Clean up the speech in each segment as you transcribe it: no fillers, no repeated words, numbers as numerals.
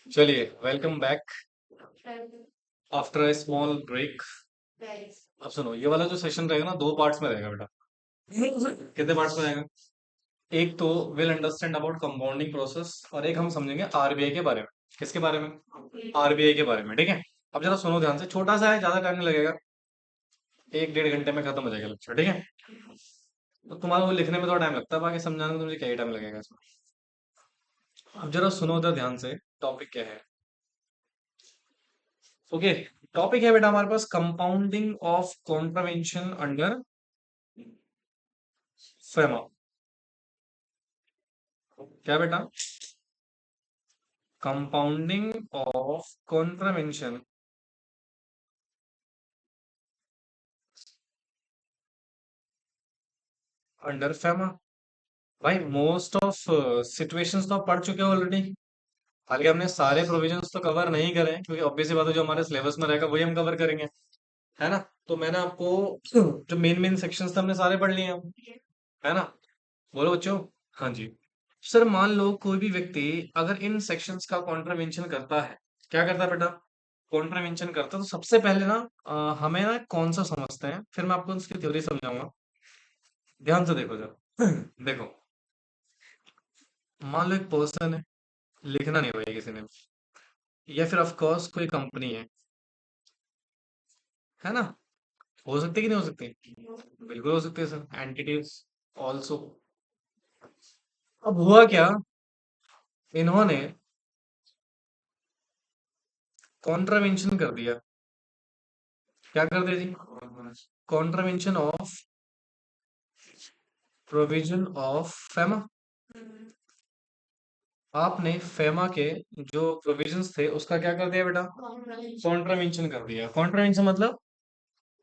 चलिए, welcome back after a small break. अब सुनो, ये वाला जो सेशन रहेगा ना, दो पार्ट्स में रहेगा बेटा। कितने पार्ट्स में रहेगा? एक तो will understand about compounding process, और एक हम समझेंगे आरबीआई के बारे में। किसके बारे में? आरबीआई के बारे में, ठीक है। अब जरा सुनो ध्यान से, छोटा सा है, ज्यादा टाइम नहीं लगेगा। एक डेढ़ घंटे में खत्म हो जाएगा लेक्चर, ठीक है। तो तुम्हारा वो लिखने में थोड़ा टाइम लगता है, बाकी समझाने में तुझे क्या ही टाइम लगेगा इसमें। अब जरा सुनो उधर ध्यान से, टॉपिक क्या है। ओके, टॉपिक है बेटा हमारे पास compounding of contravention under FEMA. क्या बेटा? Compounding of contravention under FEMA. भाई मोस्ट ऑफ सिचुएशंस तो आप पढ़ चुके हो ऑलरेडी। हालांकि हमने सारे प्रोविजंस तो कवर नहीं करे हैं, क्योंकि ऑब्वियस सी बात है, जो हमारे सिलेबस में रहेगा वही हम कवर करेंगे, है ना। तो मैंने आपको जो मेन मेन सेक्शंस थे हमने सारे पढ़ लिए हैं, है ना। बोलो बच्चों। हाँ जी। सर मान लो कोई भी व्यक्ति अगर इन सेक्शंस का कॉन्ट्रावेंशन करता है, क्या करता है बेटा? कॉन्ट्रावेंशन करता है, तो सबसे पहले ना हमें ना कौन सा समझते हैं, फिर मैं आपको उसकी थ्योरी समझाऊंगा। ध्यान से देखो जरा। देखो, मान लो एक पर्सन है, लिखना नहीं भाई किसी ने, या फिर ऑफ कोर्स कोई कंपनी है ना। हो सकती है कि नहीं हो सकती? बिल्कुल हो सकती है सर, एंटिटीज ऑल्सो। अब हुआ क्या, इन्होंने कॉन्ट्रावेंशन कर दिया। क्या कर दिया जी? Contravention of provision of FEMA. आपने फेमा के जो प्रोविजंस थे उसका क्या कर दिया बेटा? कॉन्ट्रावेंशन कर दिया। कॉन्ट्रावेंशन मतलब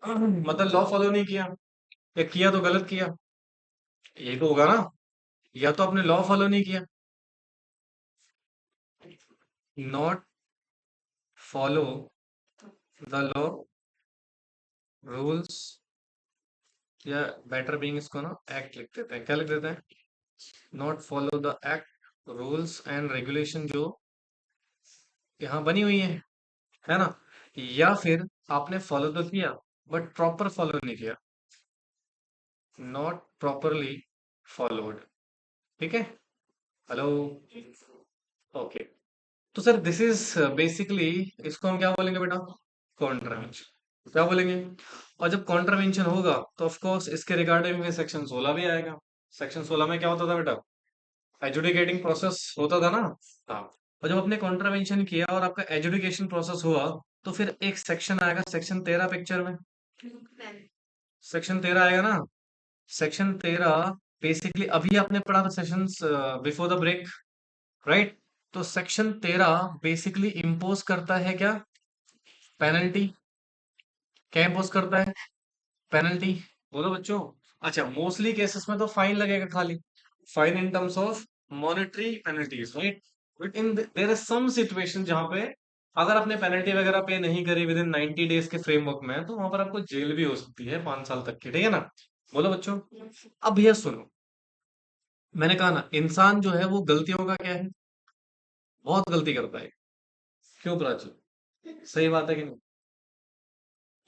मतलब लॉ फॉलो नहीं किया, या किया तो गलत किया। यही तो होगा ना, या तो आपने लॉ फॉलो नहीं किया, not follow the law rules, या बेटर बीइंग इसको ना एक्ट लिख देते हैं। क्या लिख देते हैं? Not follow the act rules and regulation जो यहाँ बनी हुई है ना। या फिर आपने फॉलो तो किया बट प्रॉपर फॉलो नहीं किया, नॉट प्रॉपरली फॉलोड। ठीक है। हेलो। ओके। तो सर दिस इज बेसिकली, इसको हम क्या बोलेंगे बेटा? कॉन्ट्रावेंशन। क्या बोलेंगे? और जब कॉन्ट्रावेंशन होगा तो ऑफ कोर्स इसके रिगार्डिंग में सेक्शन 16 भी आएगा। सेक्शन 16 में क्या होता था बेटा? एजुडिकेटिंग प्रोसेस होता था ना। हाँ। और जब आपने कॉन्ट्रावेंशन किया और आपका एजुडिकेशन प्रोसेस हुआ, तो फिर एक सेक्शन आएगा, सेक्शन 13 पिक्चर में। सेक्शन 13 आएगा ना। सेक्शन 13 बेसिकली अभी आपने पढ़ा था session before the break, right. तो सेक्शन 13 बेसिकली इम्पोज करता है क्या? पेनल्टी। क्या इम्पोज करता है? पेनल्टी। बोलो बच्चों। अच्छा, मोस्टली केसेस में तो फाइन लगेगा खाली, fine in terms of monetary penalties, right. But in there are some situation जहां पे अगर आपने पेनल्टी वगैरह पे नहीं करी विद इन 90 डेज के फ्रेमवर्क में, तो वहां पर आपको जेल भी हो सकती है 5 साल तक की, ठीक है ना। बोलो बच्चों। अब भैया सुनो, मैंने कहा ना, इंसान जो है वो गलतियों का क्या है? बहुत गलती करता है। क्यों प्राची? सही बात है कि नहीं?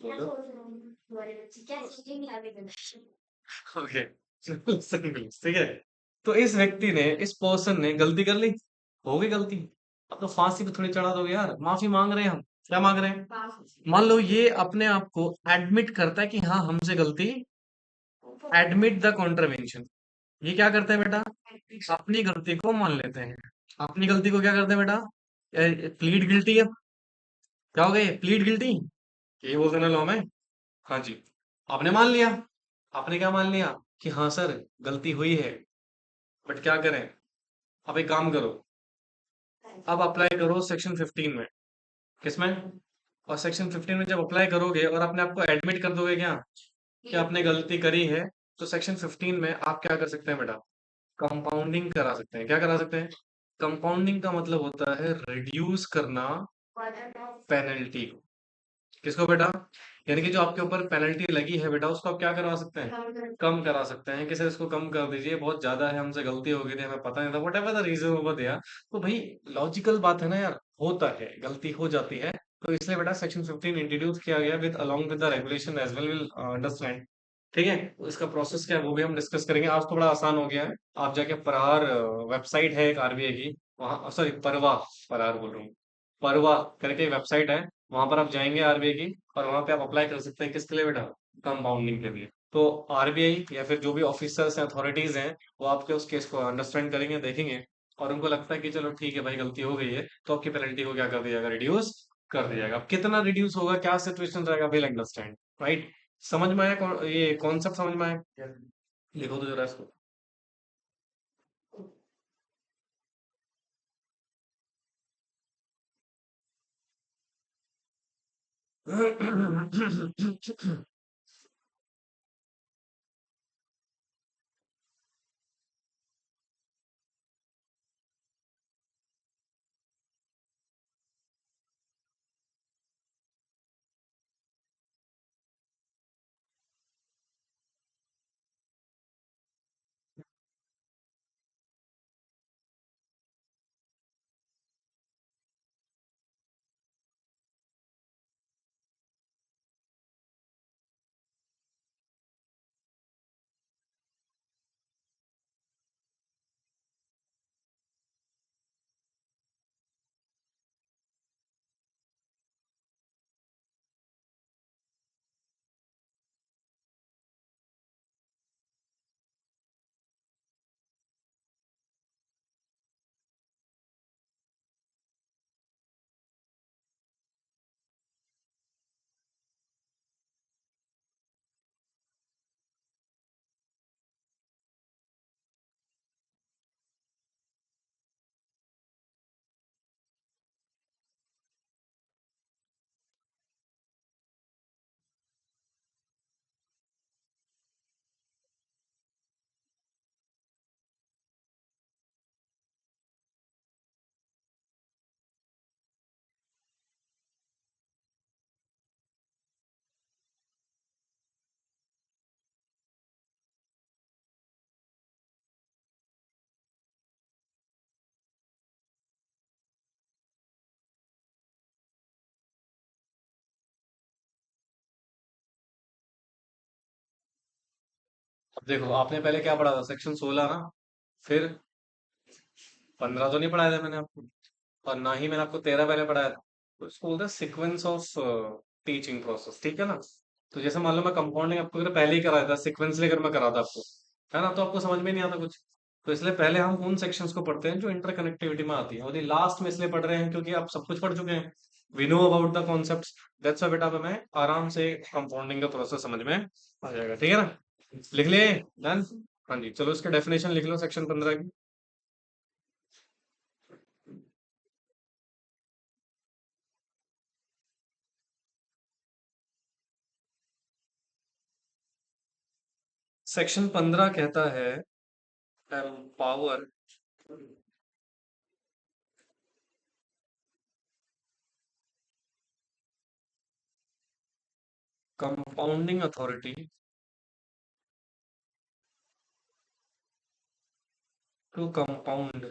बोलो। ओके। सिंगल, ठीक है। तो इस व्यक्ति ने, इस पर्सन ने गलती कर ली, हो गई गलती। अब तो फांसी पे थोड़ी चढ़ा दोगे यार, माफी मांग रहे हैं हम। क्या मांग रहे हैं? मान लो ये अपने आप को एडमिट करता है कि हाँ हमसे गलती, एडमिट द कॉन्ट्रवेंशन। ये क्या करते हैं बेटा? अपनी गलती को मान लेते हैं। अपनी गलती को क्या करते हैं बेटा? प्लीड गिल्टी है। क्या हो गए? प्लीड गिल्टी, यही बोलते हैं ना लॉ में। हाँ जी। आपने मान लिया। आपने क्या मान लिया? कि हाँ सर, गलती हुई है। बट क्या करें? अब एक काम करो, अब अप्लाई करो सेक्शन 15 में। किसमें? और सेक्शन 15 में जब अप्लाई करोगे और अपने आप को एडमिट कर दोगे क्या कि आपने गलती करी है, तो सेक्शन 15 में आप क्या कर सकते हैं बेटा? कंपाउंडिंग करा सकते हैं। क्या करा सकते हैं? कंपाउंडिंग का मतलब होता है रिड्यूस करना पेनल्टी। किसको बेटा? यानी कि जो आपके ऊपर पेनल्टी लगी है बेटा, उसको आप क्या करवा सकते हैं? कम करा सकते हैं। कि सर इसको कम कर दीजिए, बहुत ज्यादा है, हमसे गलती हो गई थी, हमें पता नहीं था, whatever the reason over दिया। तो भाई लॉजिकल बात है ना यार। होता है, गलती हो जाती है। तो इसलिए बेटा सेक्शन 15 इंट्रोड्यूस किया गया with along with the regulation as well, will understand. ठीक है, तो इसका प्रोसेस क्या है वो भी हम डिस्कस करेंगे। आज तो बड़ा आसान हो गया है। आप जाके प्रहार वेबसाइट है एक आरबीआई की, वहाँ सॉरी परवा, प्रहार बोल रहा हूँ, परवा करके वेबसाइट है, वहां पर आप जाएंगे आरबीआई की, और वहां पे आप अप्लाई कर सकते हैं किसके लिए बेटा, कंपाउंडिंग के लिए। तो आरबीआई या फिर जो भी ऑफिसर्स हैं, अथॉरिटीज हैं, वो आपके उस केस को अंडरस्टैंड करेंगे, देखेंगे, और उनको लगता है कि चलो ठीक है भाई गलती हो गई है, तो आपकी पेनल्टी को क्या कर दिया जाएगा, रिड्यूस कर दिया जाएगा। अब कितना रिड्यूस होगा, क्या सिचुएशन रहेगा, विल अंडरस्टैंड, राइट। समझ में आया ये कॉन्सेप्ट समझ में आया? लिखो तो जरा इसको। अब देखो, आपने पहले क्या पढ़ा था, सेक्शन 16 ना, फिर 15 तो नहीं पढ़ाया था मैंने आपको, और ना ही मैंने आपको 13 पहले पढ़ाया था। तो इसको बोलते हैं सीक्वेंस ऑफ टीचिंग प्रोसेस, ठीक है ना। तो जैसे मान लो मैं कंपाउंडिंग आपको अगर पहले ही कराया था, सिक्वेंसली अगर मैं कराता आपको, है ना, तो आपको समझ में नहीं आता कुछ। तो इसलिए पहले हम उन सेक्शंस को पढ़ते हैं जो इंटरकनेक्टिविटी में आती है, और ये लास्ट में इसलिए पढ़ रहे हैं क्योंकि आप सब कुछ पढ़ चुके हैं, we know about the concepts. That's why बेटा हमें आराम से कंपाउंडिंग का प्रोसेस समझ में आ जाएगा, ठीक है ना। लिख लिए, डन। हाँ जी, चलो इसका डेफिनेशन लिख लो सेक्शन 15 की। सेक्शन 15 कहता है, power compounding authority to compound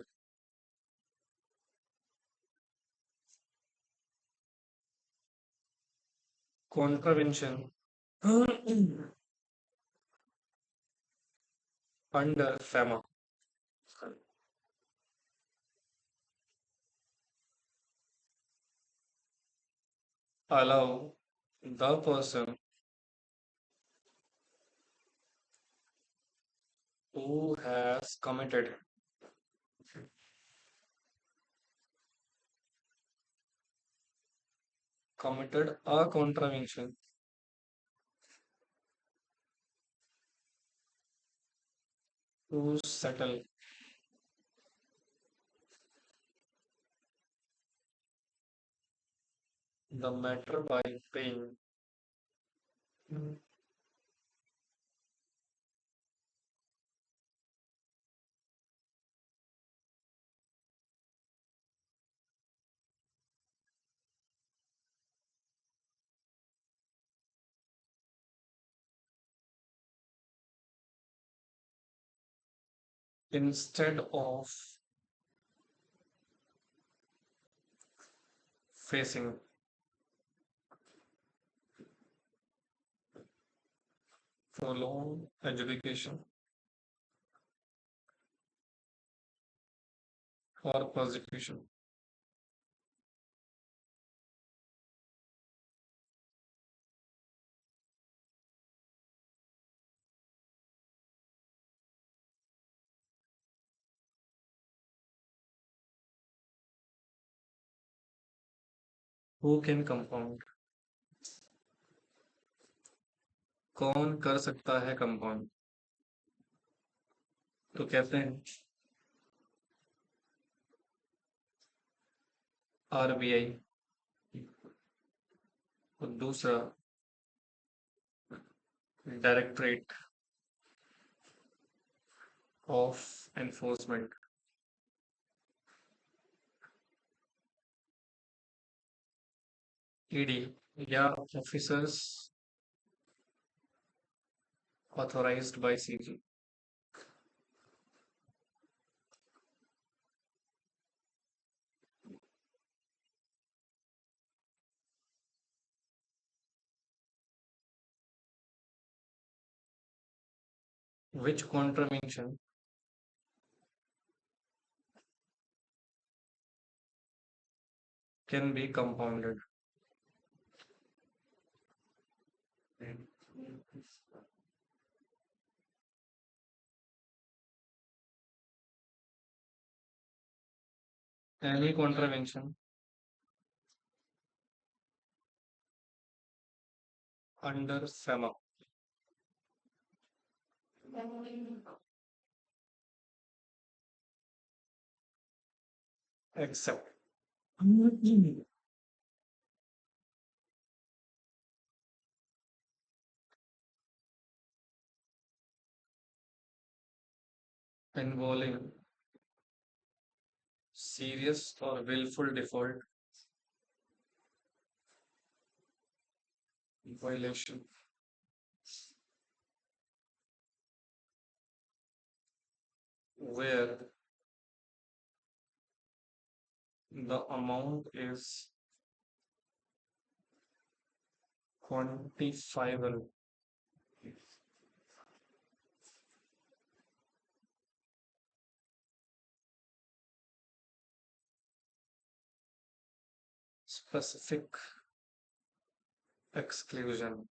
contravention under FEMA, allow the person who has committed a contravention to settle the matter by paying instead of facing for loan, education, or persecution. Who can compound? कौन कर सकता है compound? तो कहते हैं RBI. और दूसरा directorate of enforcement, ED, या officers authorised by CG. Which contravention can be compounded? Any contravention under FEMA except involving serious or willful default, violation, where the amount is quantifiable, specific exclusion.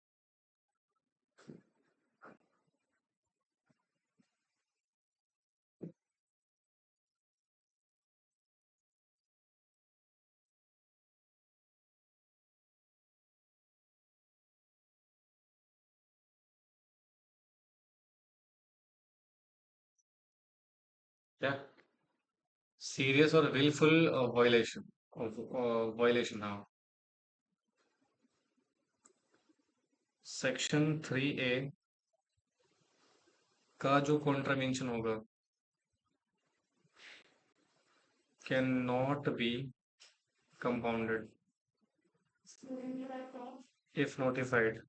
Yeah, serious or willful violation of violation now. Section 3A का जो contravention होगा can not be compounded if notified.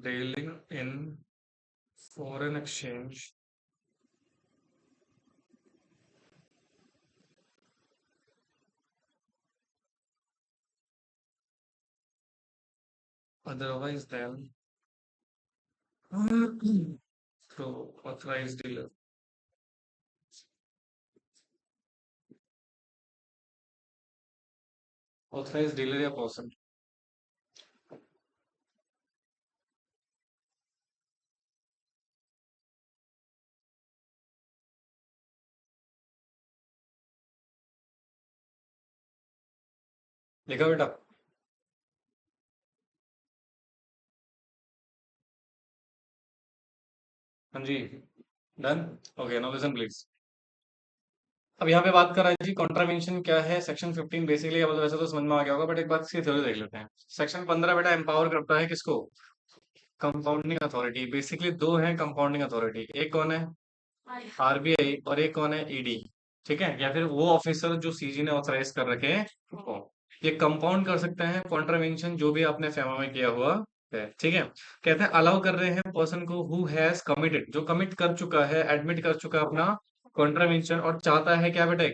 Dealing in foreign exchange, otherwise than through authorized dealer. Authorized dealer या person. लिखा बेटा? हाँ जी, done. Okay, now listen please. अब यहाँ पे बात कर रहा है जी कॉन्ट्रावेंशन क्या है। सेक्शन 15 बेसिकली, अब वैसे तो समझ में आ गया होगा, बट एक बात इसकी थ्योरी देख लेते हैं। सेक्शन 15 बेटा एम्पावर करता है किसको? Compounding authority. बेसिकली दो हैं कंपाउंडिंग अथॉरिटी, एक कौन है? आरबीआई, और एक कौन है? ईडी। ठीक है, या फिर वो ऑफिसर जो सीजी ने ऑथराइज कर रखे हैं, ये कंपाउंड कर सकते हैं कॉन्ट्रावेंशन जो भी आपने फेमा में किया हुआ है, ठीक है। कहते हैं अलाउ कर रहे हैं पर्सन को हु हैज कमिटेड, जो कमिट कर चुका है, एडमिट कर चुका है अपना कॉन्ट्रावेंशन और चाहता है क्या बेटा,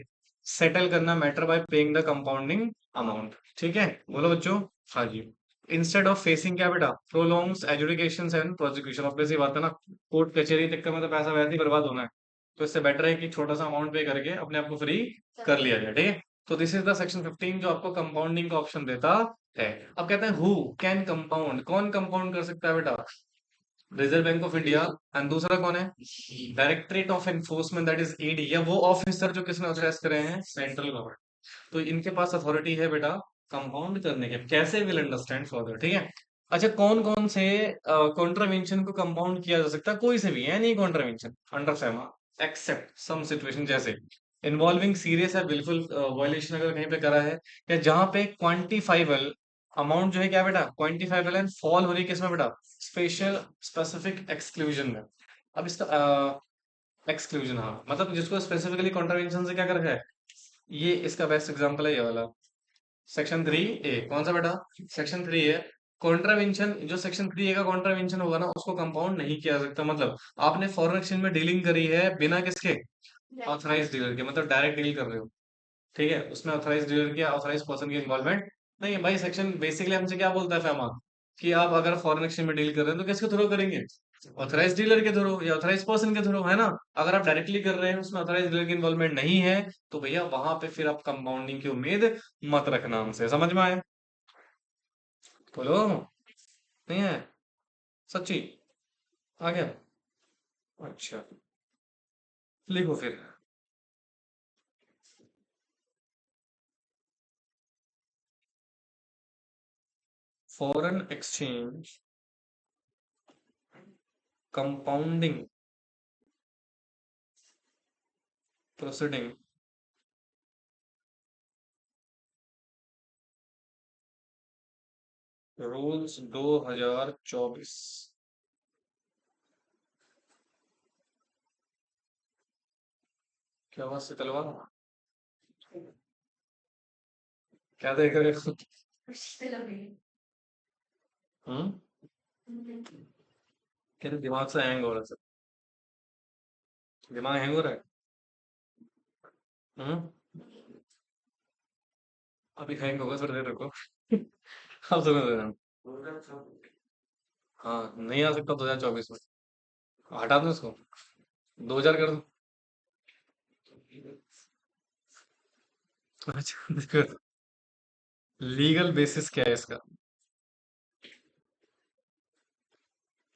सेटल करना matter bye paying the compounding amount, ठीक है। बोलो बच्चों। हाँ जी। इंस्टेड ऑफ फेसिंग क्या बेटा, prolongs adjudication and prosecution, obvious सी बात है ना, कोर्ट कचहरी चक्कर में तो पैसा वैसे ही बर्बाद होना है, तो इससे बेटर है कि छोटा सा अमाउंट पे करके अपने आप को फ्री कर लिया जाए, ठीक है। तो दिस इज द सेक्शन 15 जो आपको कंपाउंडिंग का ऑप्शन देता है। अब कहते हैं हु कैन कंपाउंड, कौन कंपाउंड कर सकता है बेटा, reserve bank of India, and दूसरा कौन है, directorate of enforcement that is ED, या वो ऑफिसर जो किसने ऑथराइज करे हैं, सेंट्रल गवर्नमेंट। तो इनके पास अथॉरिटी है बेटा कंपाउंड करने के, कैसे विल अंडरस्टैंड फर्दर, ठीक है। अच्छा कौन कौन से कॉन्ट्रावेंशन को कंपाउंड किया जा सकता है, कोई से भी है नहीं contravention under FEMA, except some situation, जैसे इन्वॉल्विंग सीरियस है बिल्कुल वायलेशन अगर कहीं पे करा है, या जहां पे क्वांटिफाइबल अमाउंट जो है क्या बेटा, क्वांटिफाइबल एंड फॉल हो रही है किसमें बेटा, स्पेशल स्पेसिफिक एक्सक्लूजन में। अब इसका एक्सक्लूजन, हाँ मतलब जिसको स्पेसिफिकली कॉन्ट्रावेंशन से क्या कर रखा है, ये इसका बेस्ट एग्जांपल है ये वाला, सेक्शन 3A। कौन सा बेटा, सेक्शन 3 है। कॉन्ट्रावेंशन जो सेक्शन 3A का कॉन्ट्रावेंशन होगा ना उसको कंपाउंड नहीं किया जा सकता, मतलब आपने फॉरेन एक्सचेंज में डीलिंग करी है बिना किसके, ऑथराइज डीलर के, मतलब डायरेक्ट डील कर रहे हो, ठीक है, उसमें ऑथराइज डीलर की ऑथराइज पर्सन की इन्वॉल्वमेंट नहीं है भाई। सेक्शन बेसिकली हमसे क्या बोलता है फैमा, कि आप अगर फॉरेन एक्सचेंज में डील कर रहे हैं तो किसके थ्रू करेंगे, ऑथराइज डीलर के थ्रू या ऑथराइज पर्सन के थ्रू, है ना। अगर आप डायरेक्टली कर रहे हैं उसमें ऑथराइज डीलर की इन्वॉल्वमेंट नहीं है, तो भैया वहां पे फिर आप कंपाउंडिंग की उम्मीद मत रखना हमसे, समझ में आए। बोलो। नहीं है, सच्ची, आ गया। अच्छा, लिखो फिर। Foreign exchange compounding proceeding rules 2024। क्या हुआ शीतलवा, क्या देख रहे हो। हम्म, क्या दिमाग से हैंग हो रहा है सर, दिमाग हैंग हो रहा है। हम्म, अभी हैंग होगा, थोड़ी देर रुको। अब सुनो जरा। हाँ नहीं आ सकता 2024 में, हटा दो इसको, 2000 कर दो। अच्छा देखो, लीगल बेसिस क्या है इसका,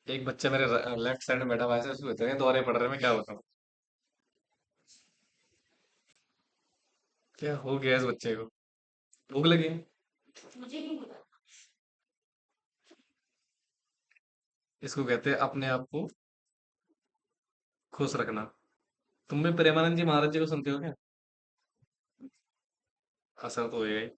एक बच्चा मेरे लेफ्ट साइड में बैठा हुआ है, ऐसे उसको इतने दौरे पड़ रहे हैं, मैं क्या बताऊं, क्या हो गया इस बच्चे को, भूख लगी है? इसको कहते हैं अपने आप को खुश रखना। तुम भी प्रेमानंद जी महाराज जी को सुनते हो क्या, असर तो होएगा ही।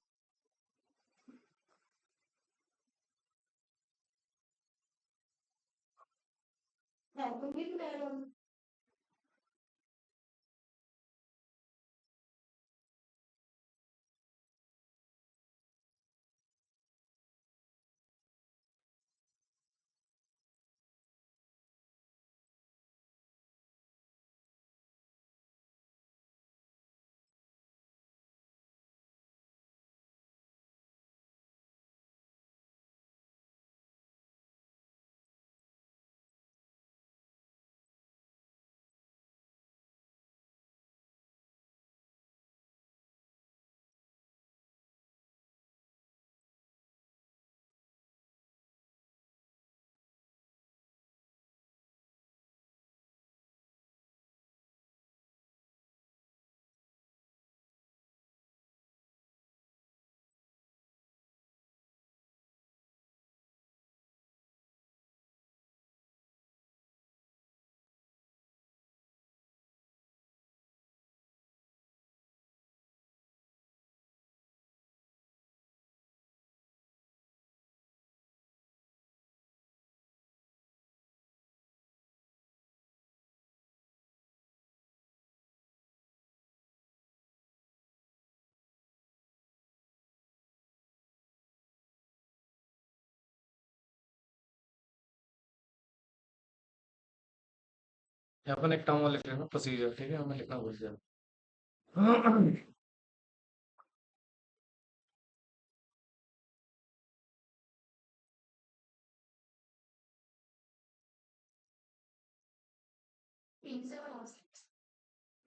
यहाँ पर एक टर्म और लिख लेना, प्रोसीजर, ठीक है, हमें लिखना भूल गया।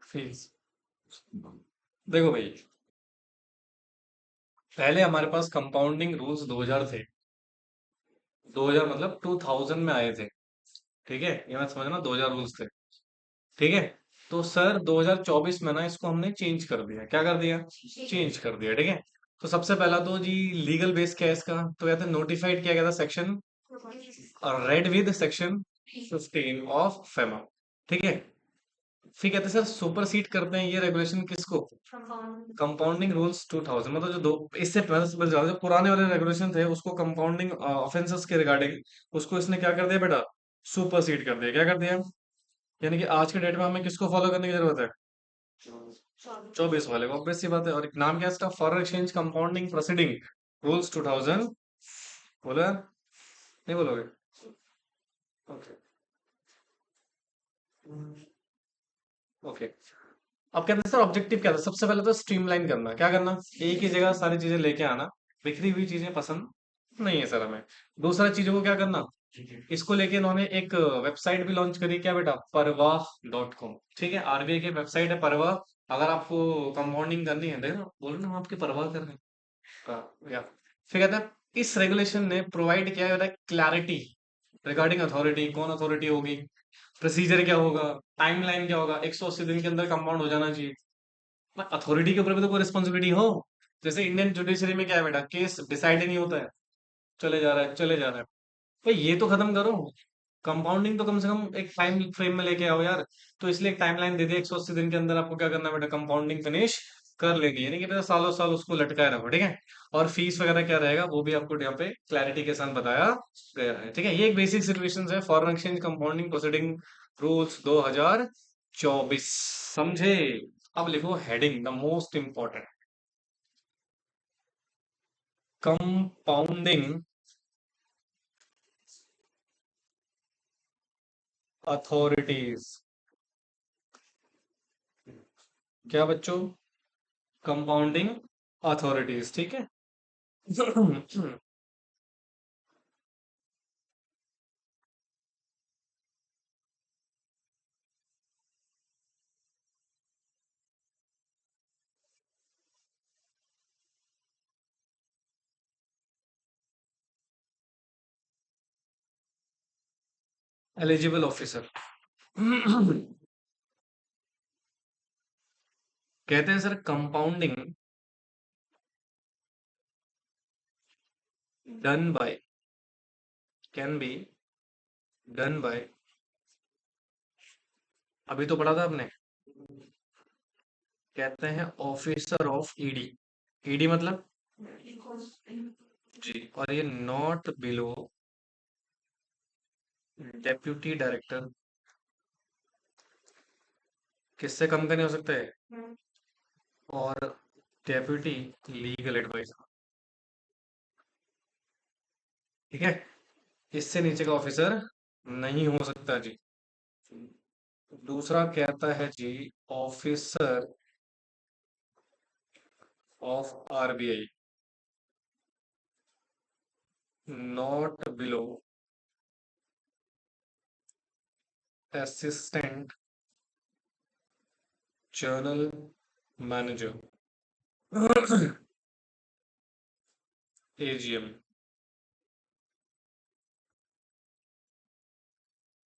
फीस। देखो भाई, पहले हमारे पास कंपाउंडिंग रूल्स 2000 थे। 2000 मतलब 2000 में आए थे। ठीक है, ये मत समझना 2000 रूल्स थे। ठीक है। तो सर 2024 में ना इसको हमने चेंज कर दिया। क्या कर दिया? चेंज कर दिया। ठीक है। तो सबसे पहला तो जी लीगल बेस क्या है इसका, तो कहते हैं नोटिफाइड किया गया था section read with section 15 of FEMA. ठीक है। फिर कहते हैं सर सुपरसीड करते हैं ये रेगुलेशन किसको? कंपाउंडिंग रूल्स 2000, मतलब जो दो इससे पहले से ज्यादा जो पुराने वाले रेगुलेशन थे उसको कंपाउंडिंग ऑफेंसेस के रिगार्डिंग उसको इसने क्या कर दिया बेटा? सुपरसीड कर दिया। क्या कर दिया? यानी कि आज के डेट में हमें किसको फॉलो करने की जरूरत है? 24 वाले को, ऑब्वियस सी बात है। और एक नाम क्या है इसका? Foreign exchange compounding proceeding rules 2000। बोलो यार, नहीं बोलोगे? ओके। ओके। अब कहते हैं सर ऑब्जेक्टिव क्या था? सबसे पहले तो स्ट्रीमलाइन करना। क्या करना? एक ही जगह सारी चीजें लेके आना। बिखरी हुई चीजें पसंद नहीं है सर हमें। दूसरा चीजों को क्या करना? इसको लेके इन्होंने एक वेबसाइट भी लॉन्च करी। क्या बेटा? परवाह.com। ठीक है, आरबीआई की वेबसाइट है परवाह। अगर आपको कंपाउंडिंग करनी है, देखो बोलो ना, हम आपकी परवाह कर रहे हैं। या फिर कहता है इस रेगुलेशन ने प्रोवाइड किया है क्लैरिटी रिगार्डिंग अथॉरिटी। कौन अथॉरिटी होगी, प्रोसीजर क्या होगा, टाइमलाइन क्या होगा। 180 दिन के अंदर कंपाउंड हो जाना चाहिए। अथॉरिटी के ऊपर भी तो कोई रिस्पॉन्सिबिलिटी हो। जैसे इंडियन जुडिशरी में क्या है बेटा, केस डिसाइड ही नहीं होता है, चले जा रहा है चले जा रहा है। भाई ये तो खत्म करो। कंपाउंडिंग तो कम से कम एक टाइम फ्रेम में लेके आओ यार। तो इसलिए एक टाइमलाइन दे दी, 180 दिन के अंदर आपको क्या करना है बेटा? कंपाउंडिंग फिनिश कर लेनी है। नहीं कि बेटा सालों साल उसको लटकाए रखो। ठीक है। और फीस वगैरह क्या रहेगा वो भी आपको यहाँ पे क्लैरिटी के साथ बताया गया है। ठीक है, ये एक बेसिक सिचुएशन है foreign exchange compounding proceeding rules 2024। समझे? अब लिखो heading the most important, compounding authorities. क्या बच्चों? Compounding authorities. ठीक है। Eligible officer. कहते हैं sir compounding done by, can be done by, अभी तो पढ़ा था आपने, कहते हैं ऑफिसर ऑफ ईडी। ईडी मतलब जी, और ये नॉट बिलो डेप्यूटी डायरेक्टर। किससे कम का नहीं हो सकता है? और डेप्यूटी लीगल एडवाइजर। ठीक है, इससे नीचे का ऑफिसर नहीं हो सकता जी। दूसरा कहता है जी officer of RBI not below assistant general manager AGM.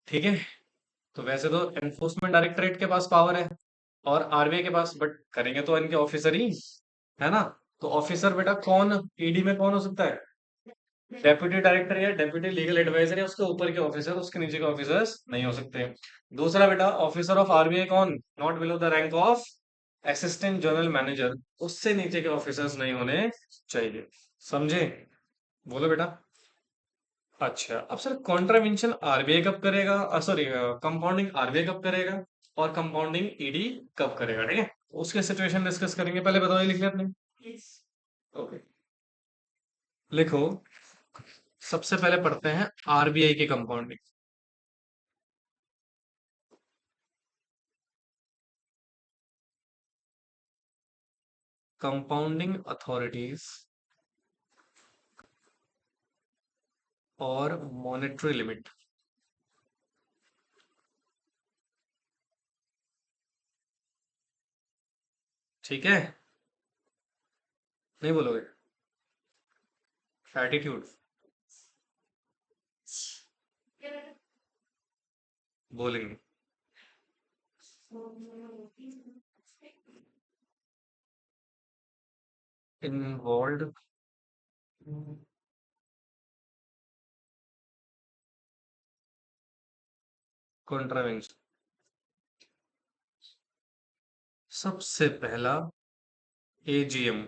ठीक है। तो वैसे तो एनफोर्समेंट डायरेक्टरेट के पास पावर है और आरबीआई के पास, बट करेंगे तो इनके ऑफिसर ही, है ना? तो ऑफिसर बेटा कौन ईडी में कौन हो सकता है? डेप्यूटी डायरेक्टर या डेप्यूटी लीगल एडवाइजर या उसके ऊपर के ऑफिसर, उसके नीचे के ऑफिसर्स नहीं हो सकते। दूसरा बेटा ऑफिसर ऑफ आरबीआई कौन? Not below the rank of assistant general manager, उससे नीचे के ऑफिसर्स नहीं होने चाहिए। समझे? बोलो बेटा। अच्छा, अब सर कॉन्ट्रावेंशन आरबीआई कब करेगा, सॉरी कंपाउंडिंग आरबीआई कब करेगा और कंपाउंडिंग ईडी कब करेगा? ठीक है, उसके सिचुएशन डिस्कस करेंगे। पहले बताओ, ये लिख लिया आपने? ओके। लिखो, सबसे पहले पढ़ते हैं आरबीआई की कंपाउंडिंग। कंपाउंडिंग अथॉरिटीज और मॉनेटरी लिमिट। ठीक है, नहीं बोलोगे? एटीट्यूड बोलेंगे। Involve contravention. सबसे पहला एजीएम।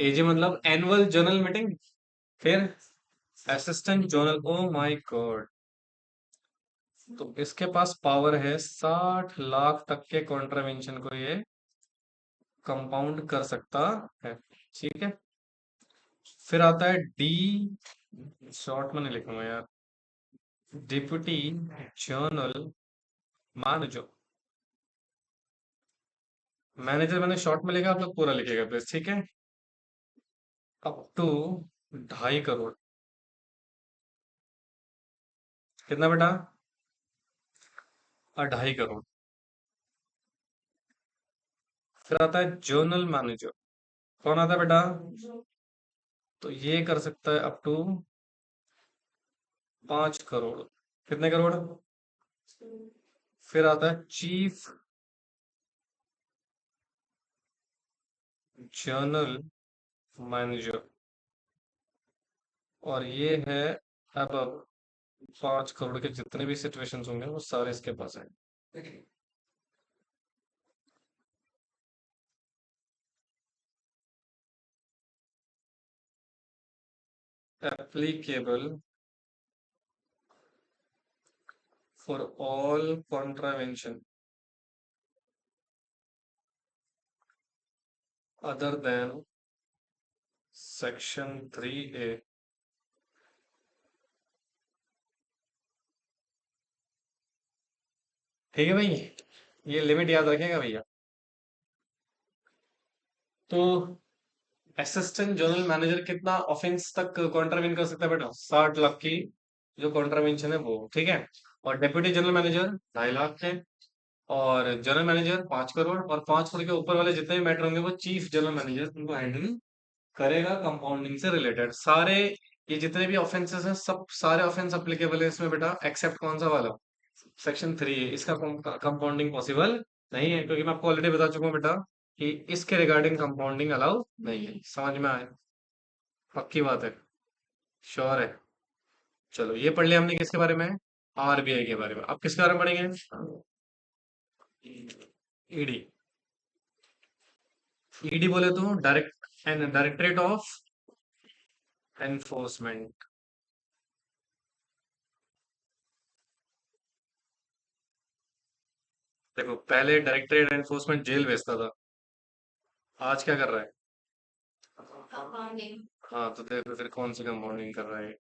एजीएम मतलब एनुअल जनरल मीटिंग। फिर assistant general, oh my God. तो इसके पास पावर है 60 लाख तक के कॉन्ट्रावेंशन को ये कंपाउंड कर सकता है। ठीक है, फिर आता है डी, शॉर्ट में नहीं लिखूंगा यार, डिप्टी जनरल मैनेजर। मैनेजर मैंने शॉर्ट में लिखा, आप लोग पूरा लिखेगा प्लीज, ठीक है। Up to 2.5 crore. कितना बेटा? 2.5 करोड़। फिर आता है जनरल मैनेजर। कौन आता है बेटा? तो ये कर सकता है अप टू 5 करोड़। कितने करोड़? फिर आता है चीफ जनरल मैनेजर, और ये है अब 5 करोड़ के जितने भी सिचुएशंस होंगे वो सारे इसके पास है। Applicable for all contravention other than section 3A। ठीक है भाई, ये लिमिट याद रखेगा भैया। तो असिस्टेंट जनरल मैनेजर कितना ऑफेंस तक कॉन्ट्रावेंट कर सकता है बेटा? 60 लाख की जो कॉन्ट्रावेंशन है वो, ठीक है। और डेप्यूटी जनरल मैनेजर 2.5 लाख है, और जनरल मैनेजर 5 करोड़, और 5 करोड़ के ऊपर वाले जितने भी मैटर होंगे वो चीफ जनरल मैनेजर उनको हैंडल करेगा। कंपाउंडिंग से रिलेटेड सारे ये जितने भी ऑफेंसेस हैं, सब सारे ऑफेंस अप्लीकेबल है इसमें बेटा, एक्सेप्ट कौन सा वाला? सेक्शन 3 है, इसका कंपाउंडिंग पॉसिबल नहीं है, क्योंकि मैं आपको ऑलरेडी बता चुका हूँ बेटा कि इसके रिगार्डिंग कंपाउंडिंग अलाउ नहीं है। समझ में आए? पक्की बात है? श्योर है? चलो, ये पढ़ लिया हमने किसके बारे में? आरबीआई के बारे में। अब किसके बारे में पढ़ेंगे? ईडी। ईडी बोले तो direct and directorate of enforcement. देखो, पहले डायरेक्टरेट एनफोर्समेंट जेल भेजता था, आज क्या कर रहा है? हाँ, तो देखो फिर कौन सी कंपाउंडिंग कर रहा है?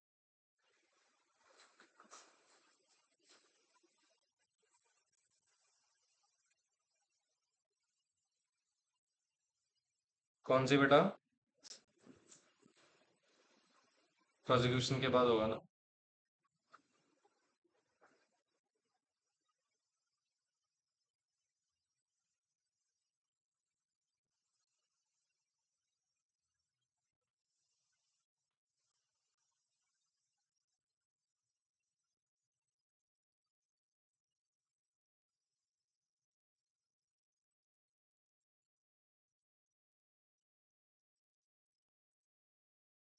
कौन सी बेटा? प्रोसिक्यूशन के बाद होगा ना।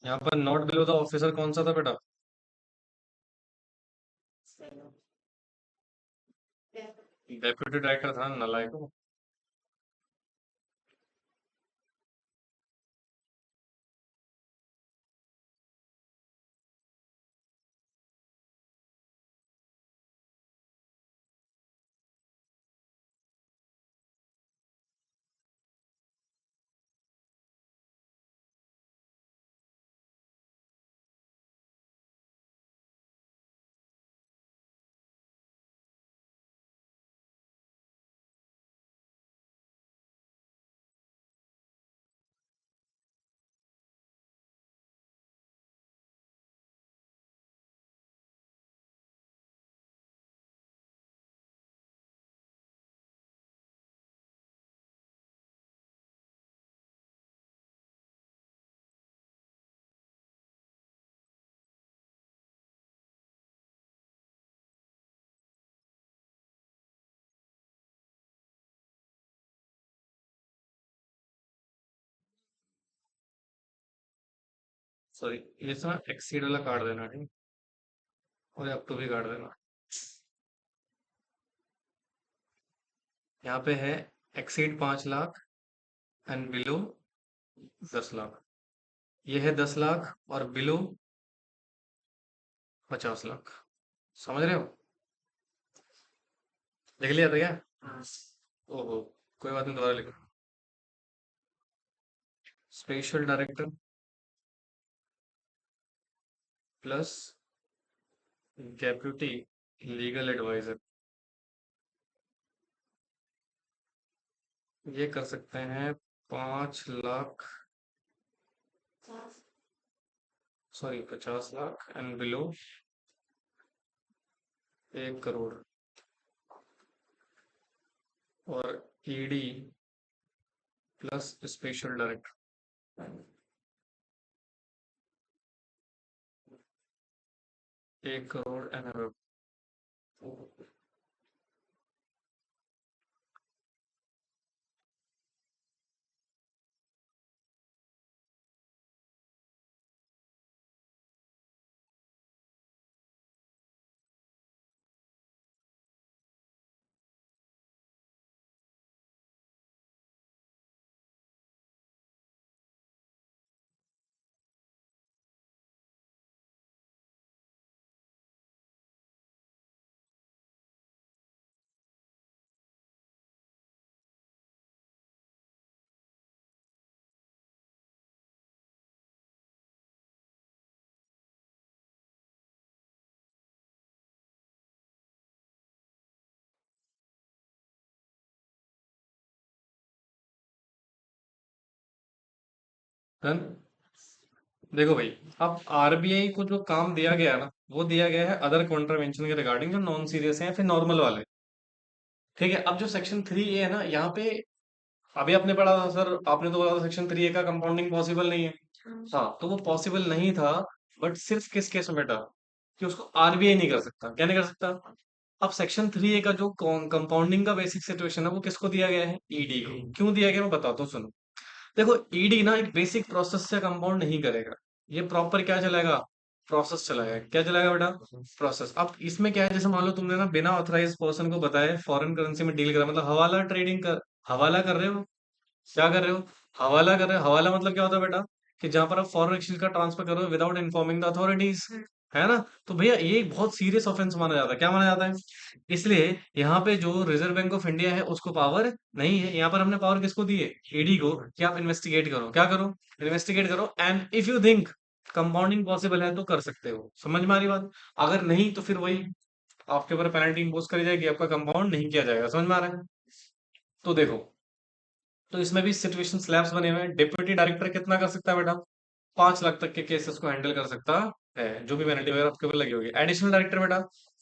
यहाँ पर नॉट बिलो द ऑफिसर कौन सा था बेटा? डेप्यूटी डायरेक्टर था, नालायक। सॉरी, ये ना एक्सीड वाला काट देना, ठीक, और अप टू भी काट देना। यहाँ पे है exceed 5 lakh and below 10 lakh. ये है 10 लाख और बिलो 50 लाख। समझ रहे हो? लिख लिया था क्या? ओहो, कोई बात नहीं, दोबारा लिखो। Special director plus deputy legal advisor, ये कर सकते हैं 5 lakh, sorry 50 lakh and below 1 crore. और ED plus special director 1 crore and above. Done. देखो भाई, अब आरबीआई को जो काम दिया गया है ना, वो दिया गया है अदर कॉन्ट्रावेंशन के रिगार्डिंग, जो नॉन सीरियस है या फिर नॉर्मल वाले। ठीक है, अब जो सेक्शन 3A है ना, यहाँ पे अभी आपने पढ़ा था सर, आपने तो बोला था सेक्शन 3A का कंपाउंडिंग पॉसिबल नहीं है। हाँ, तो वो पॉसिबल नहीं था, बट सिर्फ किस केस में बेटा, कि उसको आरबीआई नहीं कर सकता। क्या नहीं कर सकता? अब सेक्शन 3A का जो कंपाउंडिंग का बेसिक सिचुएशन है, वो किसको दिया गया है? ईडी को। क्यों दिया गया, मैं बताता हूँ, सुनो। देखो, ईडी ना एक बेसिक प्रोसेस से कंपाउंड नहीं करेगा। ये प्रॉपर क्या चलाएगा? प्रोसेस चलाएगा। क्या चलाएगा बेटा? प्रोसेस। अब इसमें क्या है, जैसे मान लो तुमने ना बिना ऑथराइज पर्सन को बताया फॉरेन करेंसी में डील करा, मतलब हवाला ट्रेडिंग कर, हवाला कर रहे हो। क्या कर रहे हो? हवाला कर रहे हो। हवाला मतलब क्या होता है बेटा? कि जहां पर आप फॉरेन एक्सचेंज का ट्रांसफर कर रहे हो विदाउट इन्फॉर्मिंग द अथॉरिटीज, है ना? तो भैया ये एक बहुत सीरियस ऑफेंस माना जाता है। क्या माना जाता है? इसलिए यहाँ पे जो रिजर्व बैंक ऑफ इंडिया है उसको पावर नहीं है। यहाँ पर हमने पावर किसको दी है? ईडी को, कि आप इन्वेस्टिगेट करो। क्या करो? इन्वेस्टिगेट करो, and if you think compounding possible है तो कर सकते हो। समझ में आ रही बात? अगर नहीं तो फिर वही आपके ऊपर पेनल्टी इम्पोज करी जाएगी, आपका कंपाउंड नहीं किया जाएगा। समझ में आ रहा है? तो देखो, तो इसमें भी सिचुएशन स्लैब्स बने हुए हैं। डिप्यूटी डायरेक्टर कितना कर सकता है बेटा? 5 लाख तक के केसेस को हैंडल कर सकता है, जो भी पेनल्टी वगैरह आपके ऊपर लगी होगी। एडिशनल डायरेक्टर बेटा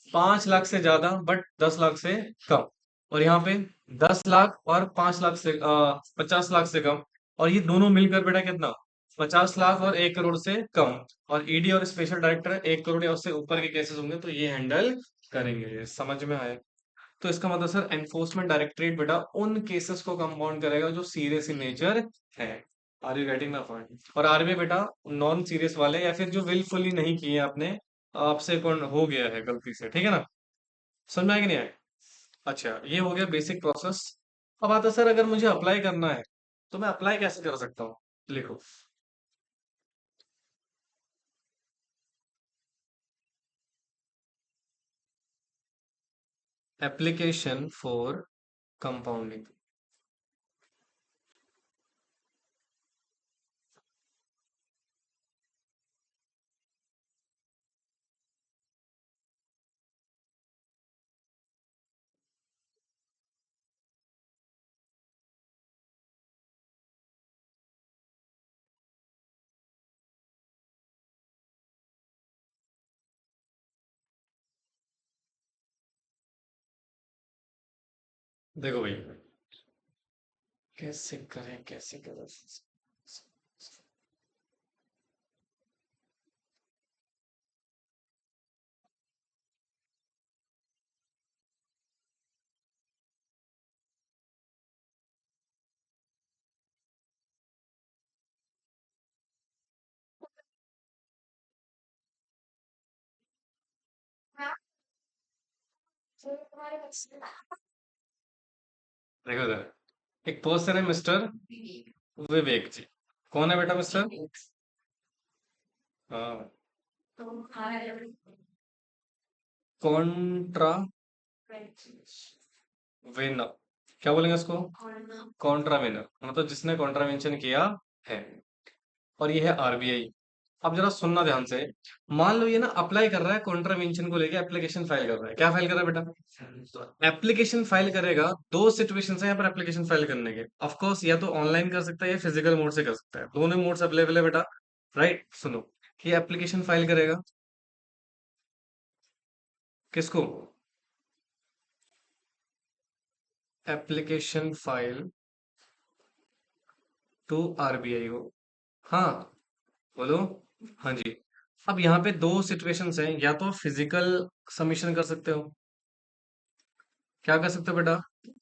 5 लाख से ज्यादा बट 10 लाख से कम। और यहाँ पे 10 लाख और 5 लाख से 50 लाख से कम। और ये दोनों मिलकर बेटा कितना? 50 लाख और 1 करोड़ से कम। और ईडी और स्पेशल डायरेक्टर 1 करोड़ या उससे ऊपर के केसेस होंगे तो ये हैंडल करेंगे। समझ में आया? तो इसका मतलब सर, एनफोर्समेंट डायरेक्टरेट बेटा उन केसेस को कंपाउंड करेगा जो सीरियस इन नेचर है। Are you getting the point? और आरबीआई बेटा नॉन सीरियस वाले या फिर जो विलफुली नहीं किए आपने, आपसे कौन हो गया है गलती से, ठीक है ना? समझ में आया कि नहीं आया? अच्छा, ये हो गया बेसिक प्रोसेस। अब आता है सर, अगर मुझे अप्लाई करना है तो मैं अप्लाई कैसे कर सकता हूँ? लिखो। Application for compounding. देखो भाई, कैसे करें, कैसे करें? देखो जरा, एक पर्सन है मिस्टर विवेक जी। कौन है बेटा मिस्टर? हाँ, कॉन्ट्रा वेनर, क्या बोलेंगे उसको? कॉन्ट्रावेनर, मतलब जिसने कॉन्ट्रावेंशन किया है। और ये है आरबीआई। अब जरा सुनना ध्यान से। मान लो ये ना अप्लाई कर रहा है कॉन्ट्रावेंशन को लेके, एप्लीकेशन फाइल कर रहा है। क्या फाइल कर रहा है बेटा? एप्लीकेशन फाइल करेगा। दो सिचुएशन है यहाँ पर एप्लीकेशन फाइल करने के। ऑफ कोर्स या तो ऑनलाइन कर सकता है या फिजिकल मोड से कर सकता है, दोनों मोड्स अवेलेबल है बेटा। राइट, सुनो। ये एप्लीकेशन फाइल करेगा किसको? एप्लीकेशन फाइल टू आरबीआई को। हाँ, बोलो। हाँ जी। अब यहाँ पे दो सिचुएशंस हैं, या तो फिजिकल सबमिशन कर सकते हो। क्या कर सकते हो बेटा?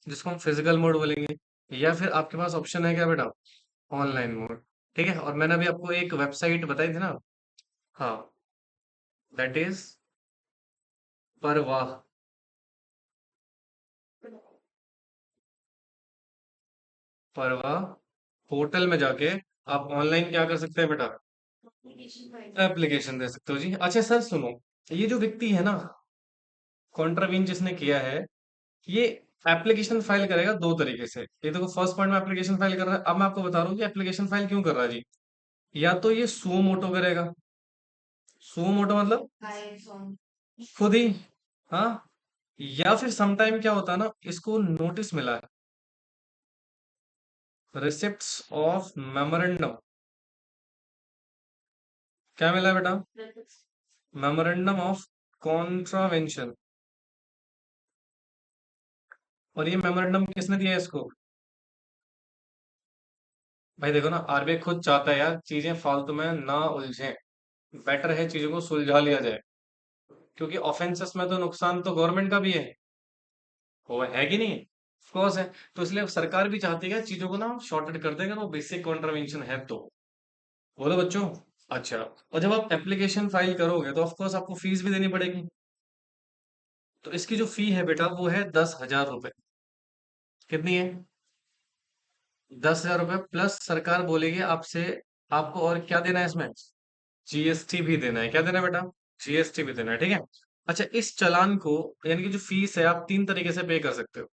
जिसको हम फिजिकल मोड बोलेंगे। या फिर आपके पास ऑप्शन है क्या बेटा? Online mode. ठीक है, और मैंने अभी आपको एक वेबसाइट बताई थी ना। हाँ, दैट इज परवाह। परवाह पोर्टल में जाके आप ऑनलाइन क्या कर सकते हैं बेटा? एप्लीकेशन दे सकते हो जी। अच्छा सर सुनो, ये जो व्यक्ति है ना, कॉन्ट्रावीन जिसने किया है, ये एप्लीकेशन फाइल करेगा दो तरीके से। ये देखो, फर्स्ट पॉइंट में एप्लीकेशन फाइल कर रहा है। अब मैं आपको बता रहा हूँ कि एप्लीकेशन फाइल क्यों कर रहा है जी। या तो ये सुओ मोटो करेगा। सुओ मोटो मतलब खुद ही। हाँ। या फिर समटाइम क्या होता है ना, इसको नोटिस मिला है, रिसिप्ट्स ऑफ मेमोरेंडम। क्या मिला है बेटा? Memorandum of contravention. और ये मेमोरेंडम किसने दिया है इसको? भाई देखो ना, आरबीआई खुद चाहता है यार चीजें फालतू में ना उलझें। बेटर है चीजों को सुलझा लिया जाए, क्योंकि ऑफेंसेस में तो नुकसान तो गवर्नमेंट का भी है। वो है कि नहीं? ऑफ कोर्स है। तो इसलिए सरकार भी चाहती है कि चीजों को ना शॉर्टेड कर देगा, वो बेसिक कॉन्ट्रवेंशन है तो। बोलो बच्चों। अच्छा, और जब आप एप्लीकेशन फाइल करोगे तो ऑफ कोर्स आपको फीस भी देनी पड़ेगी। तो इसकी जो फी है बेटा वो है 10,000 रुपए। कितनी है? 10,000 रुपए प्लस सरकार बोलेगी आपसे, आपको और क्या देना है इसमें? जीएसटी भी देना है। क्या देना है बेटा? जीएसटी भी देना है, ठीक है। अच्छा, इस चालान को, यानी कि जो फीस है, आप तीन तरीके से पे कर सकते हो।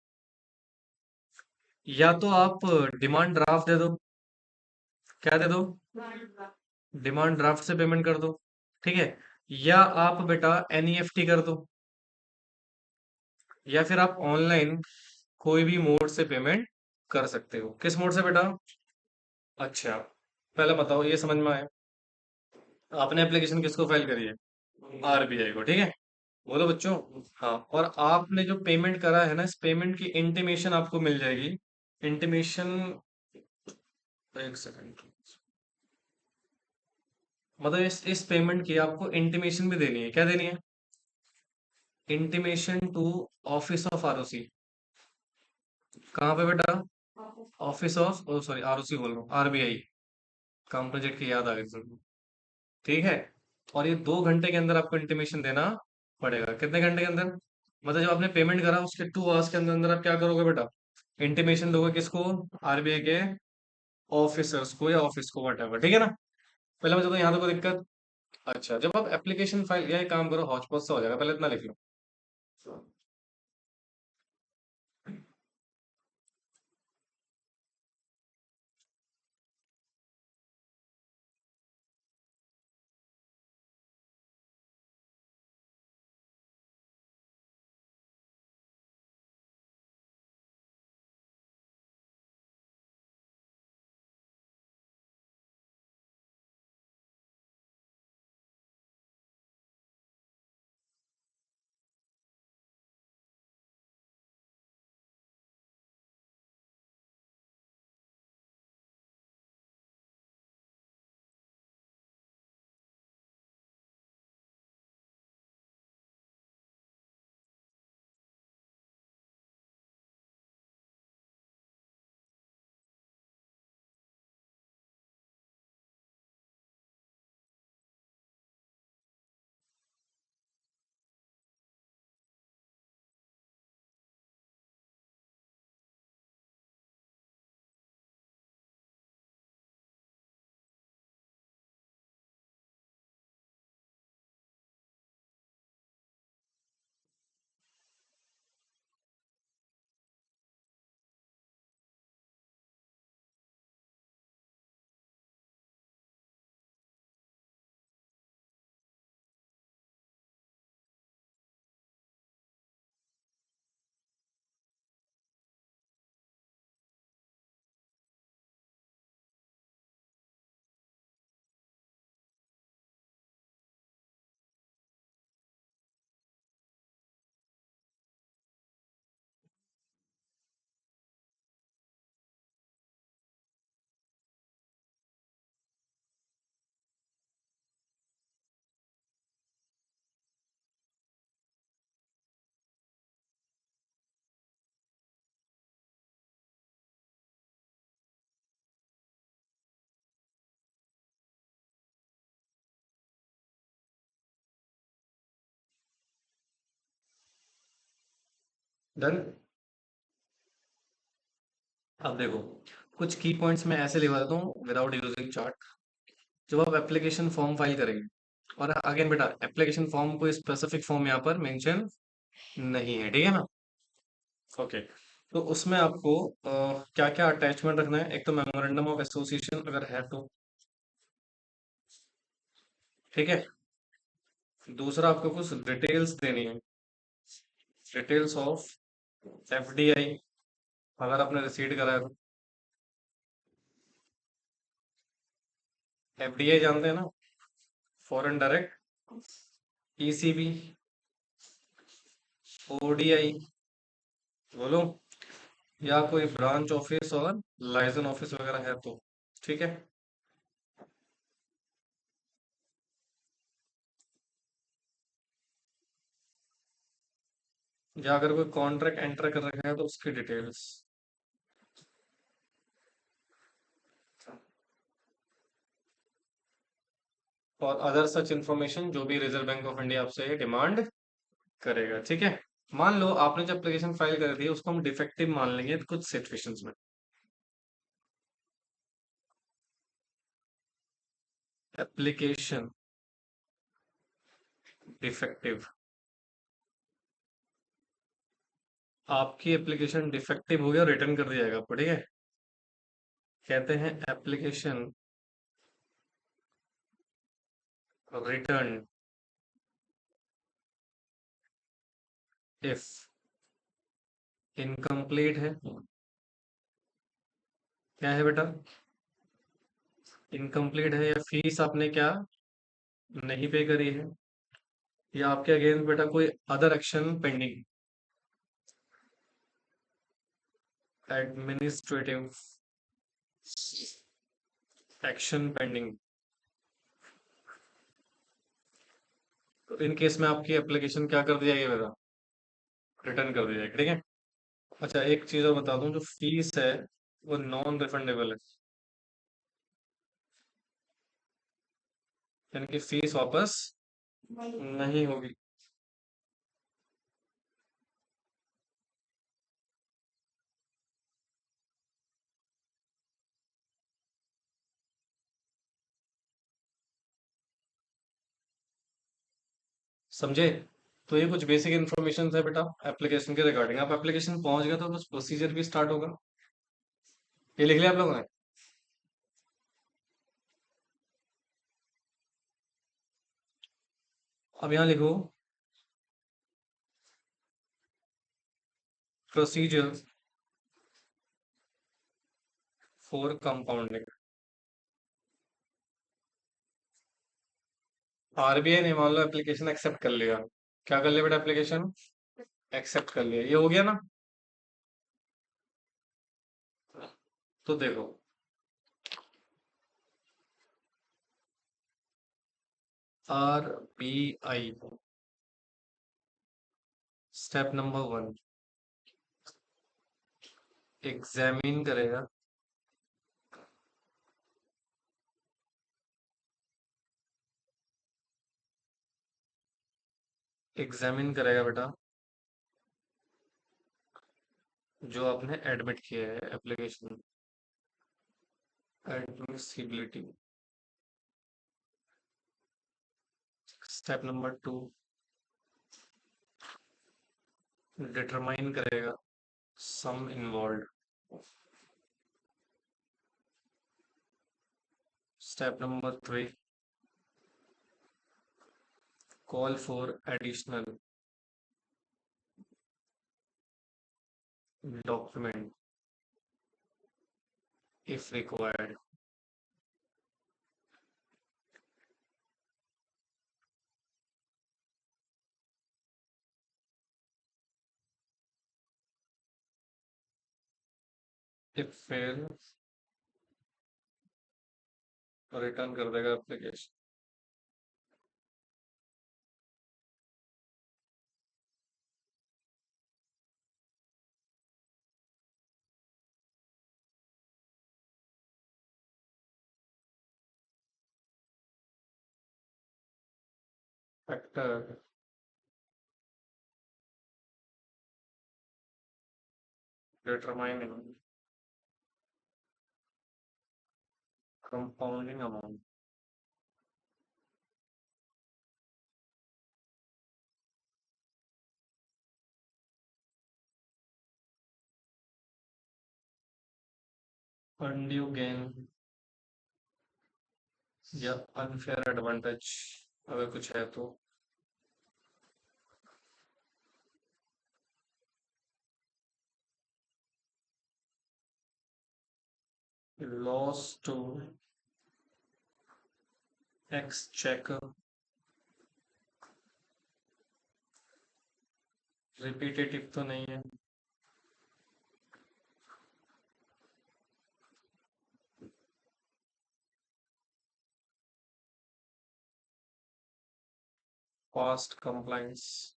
या तो आप डिमांड ड्राफ्ट दे दो। क्या दे दो? डिमांड ड्राफ्ट से पेमेंट कर दो। ठीक है। या आप बेटा एनईएफटी कर दो। या फिर आप ऑनलाइन कोई भी मोड से पेमेंट कर सकते हो। किस मोड से बेटा? अच्छा, पहले बताओ ये समझ में आया। आपने एप्लीकेशन किसको फाइल करी है? आरबीआई को, ठीक है। बोलो बच्चों। हाँ, और आपने जो पेमेंट करा है ना, इस पेमेंट की इंटीमेशन आपको मिल जाएगी। इंटीमेशन, एक सेकंड। मतलब इस पेमेंट की आपको इंटीमेशन भी देनी है। क्या देनी है? Intimation to office of ROC. कहाँ पे बेटा? Office of, oh sorry, ROC बोल रहा हूँ, आरबीआई। काम प्रोजेक्ट की याद आ गई तुमको। ठीक है। और ये 2 घंटे के अंदर आपको इंटीमेशन देना पड़ेगा। कितने घंटे के अंदर? मतलब जब आपने पेमेंट करा उसके 2 आवर्स के अंदर अंदर आप क्या करोगे बेटा? इंटीमेशन दोगे किसको? आरबीआई के ऑफिसर्स को या ऑफिस को, वट, ठीक है ना। पहले मुझे तो यहाँ तक कोई दिक्कत। अच्छा, जब आप एप्लीकेशन फाइल, या एक काम करो, हौच पौच सा हो जाएगा, पहले इतना लिख लो। डन। अब देखो, कुछ की पॉइंट्स मैं ऐसे लिखवा देता हूँ विदाउट यूजिंग चार्ट। जब आप एप्लीकेशन फॉर्म फाइल करेंगे, और अगेन बेटा एप्लीकेशन फॉर्म कोई स्पेसिफिक फॉर्म यहाँ पर मेंशन नहीं है, ठीक है ना। ओके। तो उसमें आपको क्या क्या अटैचमेंट रखना है, एक तो मेमोरेंडम ऑफ एसोसिएशन अगर है तो, ठीक है। दूसरा आपको कुछ डिटेल्स देनी है, डिटेल्स ऑफ एफडीआई, अगर आपने रिसीट करा है तो। एफडीआई जानते हैं ना, फॉरेन डायरेक्ट, ईसीबी, ओडीआई, बोलो, या कोई ब्रांच ऑफिस और लाइजन ऑफिस वगैरह है तो, ठीक है। या अगर कोई कॉन्ट्रैक्ट एंटर कर रखा है तो उसकी डिटेल्स, और अदर सच इंफॉर्मेशन जो भी रिजर्व बैंक ऑफ इंडिया आपसे डिमांड करेगा, ठीक है। मान लो आपने जो एप्लीकेशन फाइल कर दी है उसको हम डिफेक्टिव मान लेंगे कुछ सिचुएशंस में। एप्लीकेशन डिफेक्टिव, आपकी एप्लीकेशन डिफेक्टिव हो गया, रिटर्न कर दिया जाएगा आपको, ठीक है। कहते हैं एप्लीकेशन रिटर्न इफ इनकम्प्लीट है। क्या है बेटा, इनकम्प्लीट है, या फीस आपने क्या नहीं पे करी है, या आपके अगेंस्ट बेटा कोई other action pending, administrative action pending. तो इन केस में आपकी एप्लीकेशन क्या कर दिया जाएगी बेटा, रिटर्न कर दिया जाएगा, ठीक है। अच्छा एक चीज और बता दूं, जो फीस है वो नॉन रिफंडेबल है, यानी कि फीस वापस नहीं होगी। समझे। तो ये कुछ बेसिक इन्फॉर्मेशन है बेटा एप्लीकेशन के रिगार्डिंग। आप एप्लीकेशन पहुंच गए तो बस प्रोसीजर भी स्टार्ट होगा। ये लिख लिया आप लोगों ने। अब यहाँ लिखो, प्रोसीजर फॉर कंपाउंडिंग। आरबीआई ने मान लो एप्लीकेशन एक्सेप्ट कर लिया, क्या कर लिया बेटा, एप्लीकेशन एक्सेप्ट कर लिया, ये हो गया ना। तो देखो, R B I, step number one, examine करेगा, एग्जामिन करेगा बेटा जो आपने एडमिट किया है application, admissibility. Step number two, determine करेगा sum involve. Step number three, call for additional document if required. If fail, return कर देगा application. Factor determining compounding amount. Undue gain या अनफेयर एडवांटेज अगर कुछ है तो। लॉस टू एक्सचेकर, रिपीटेटिव तो नहीं है। Fast compliance.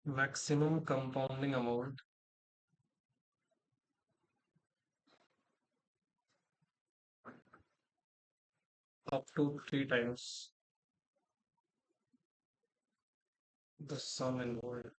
Maximum compounding amount up to 3 times the sum involved.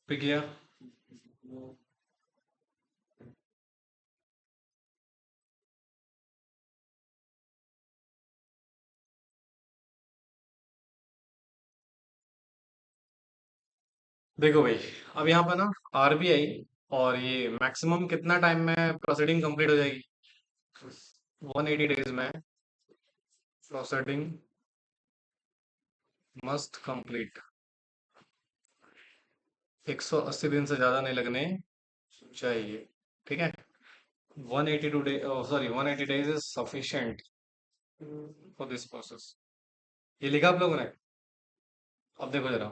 पे गया। देखो भाई, अब यहाँ पर ना आरबीआई और ये मैक्सिमम कितना टाइम में प्रोसीडिंग कंप्लीट हो जाएगी? 180 डेज में प्रोसीडिंग मस्ट कंप्लीट। 180 दिन से ज्यादा नहीं लगने चाहिए। ठीक है। 182 day, sorry, 180 days is sufficient for this process. ये लिखा आप लोगों ने? अब देखो जरा,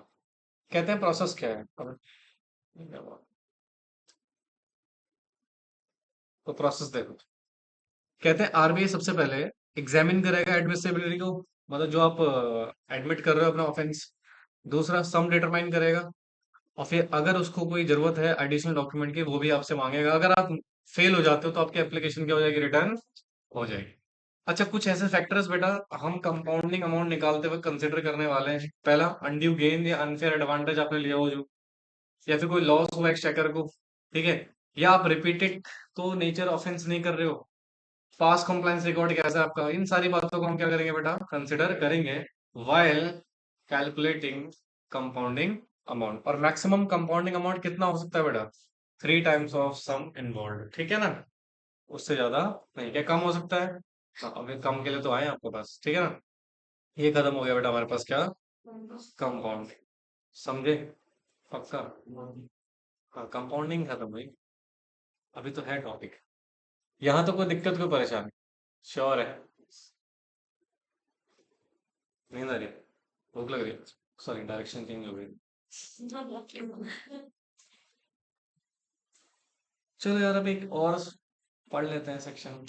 कहते हैं प्रोसेस क्या है अब। तो प्रोसेस देखो, कहते हैं आरबीआई सबसे पहले एग्जामिन करेगा एडमिसिबिलिटी को, मतलब जो आप एडमिट कर रहे हो अपना ऑफेंस। दूसरा, सम डिटरमाइन करेगा। और फिर अगर उसको कोई जरूरत है एडिशनल डॉक्यूमेंट की, वो भी आपसे मांगेगा। अगर आप फेल हो जाते हो तो आपकी एप्लीकेशन क्या हो जाएगी? रिटर्न हो जाएगी। अच्छा, कुछ ऐसे फैक्टर्स बेटा हम कंपाउंडिंग अमाउंट निकालते हुए कंसिडर करने वाले हैं। पहला, अनड्यू गेन या अनफेयर एडवांटेज आपने लिया हो जो, या फिर कोई लॉस हुआ एक्सचेकर को। ठीक है। या आप रिपीटेड तो नेचर ऑफेंस नहीं कर रहे हो। पास कंप्लायंस रिकॉर्ड कैसा है आपका? इन सारी बातों को हम क्या करेंगे बेटा? कंसिडर करेंगे व्हाइल कैलकुलेटिंग कंपाउंडिंग अमाउंट। और मैक्सिमम कंपाउंडिंग अमाउंट कितना हो सकता है बेटा? 3 times ऑफ सम इन्वॉल्व। ठीक है ना? उससे ज्यादा नहीं। क्या कम हो सकता है? हाँ, अभी कम के लिए तो आए आपके पास। ठीक है ना? ये खत्म हो गया बेटा हमारे पास क्या? कंपाउंडिंग। समझे? पक्का? हाँ, कंपाउंडिंग खत्म हुई। अभी तो है टॉपिक। यहाँ तो कोई दिक्कत, कोई परेशानी? श्योर है? नींद आ रही है? भूख लग रही है? सॉरी, डायरेक्शन चेंज हो गई। चलो यार, अब एक और पढ़ लेते हैं सेक्शन।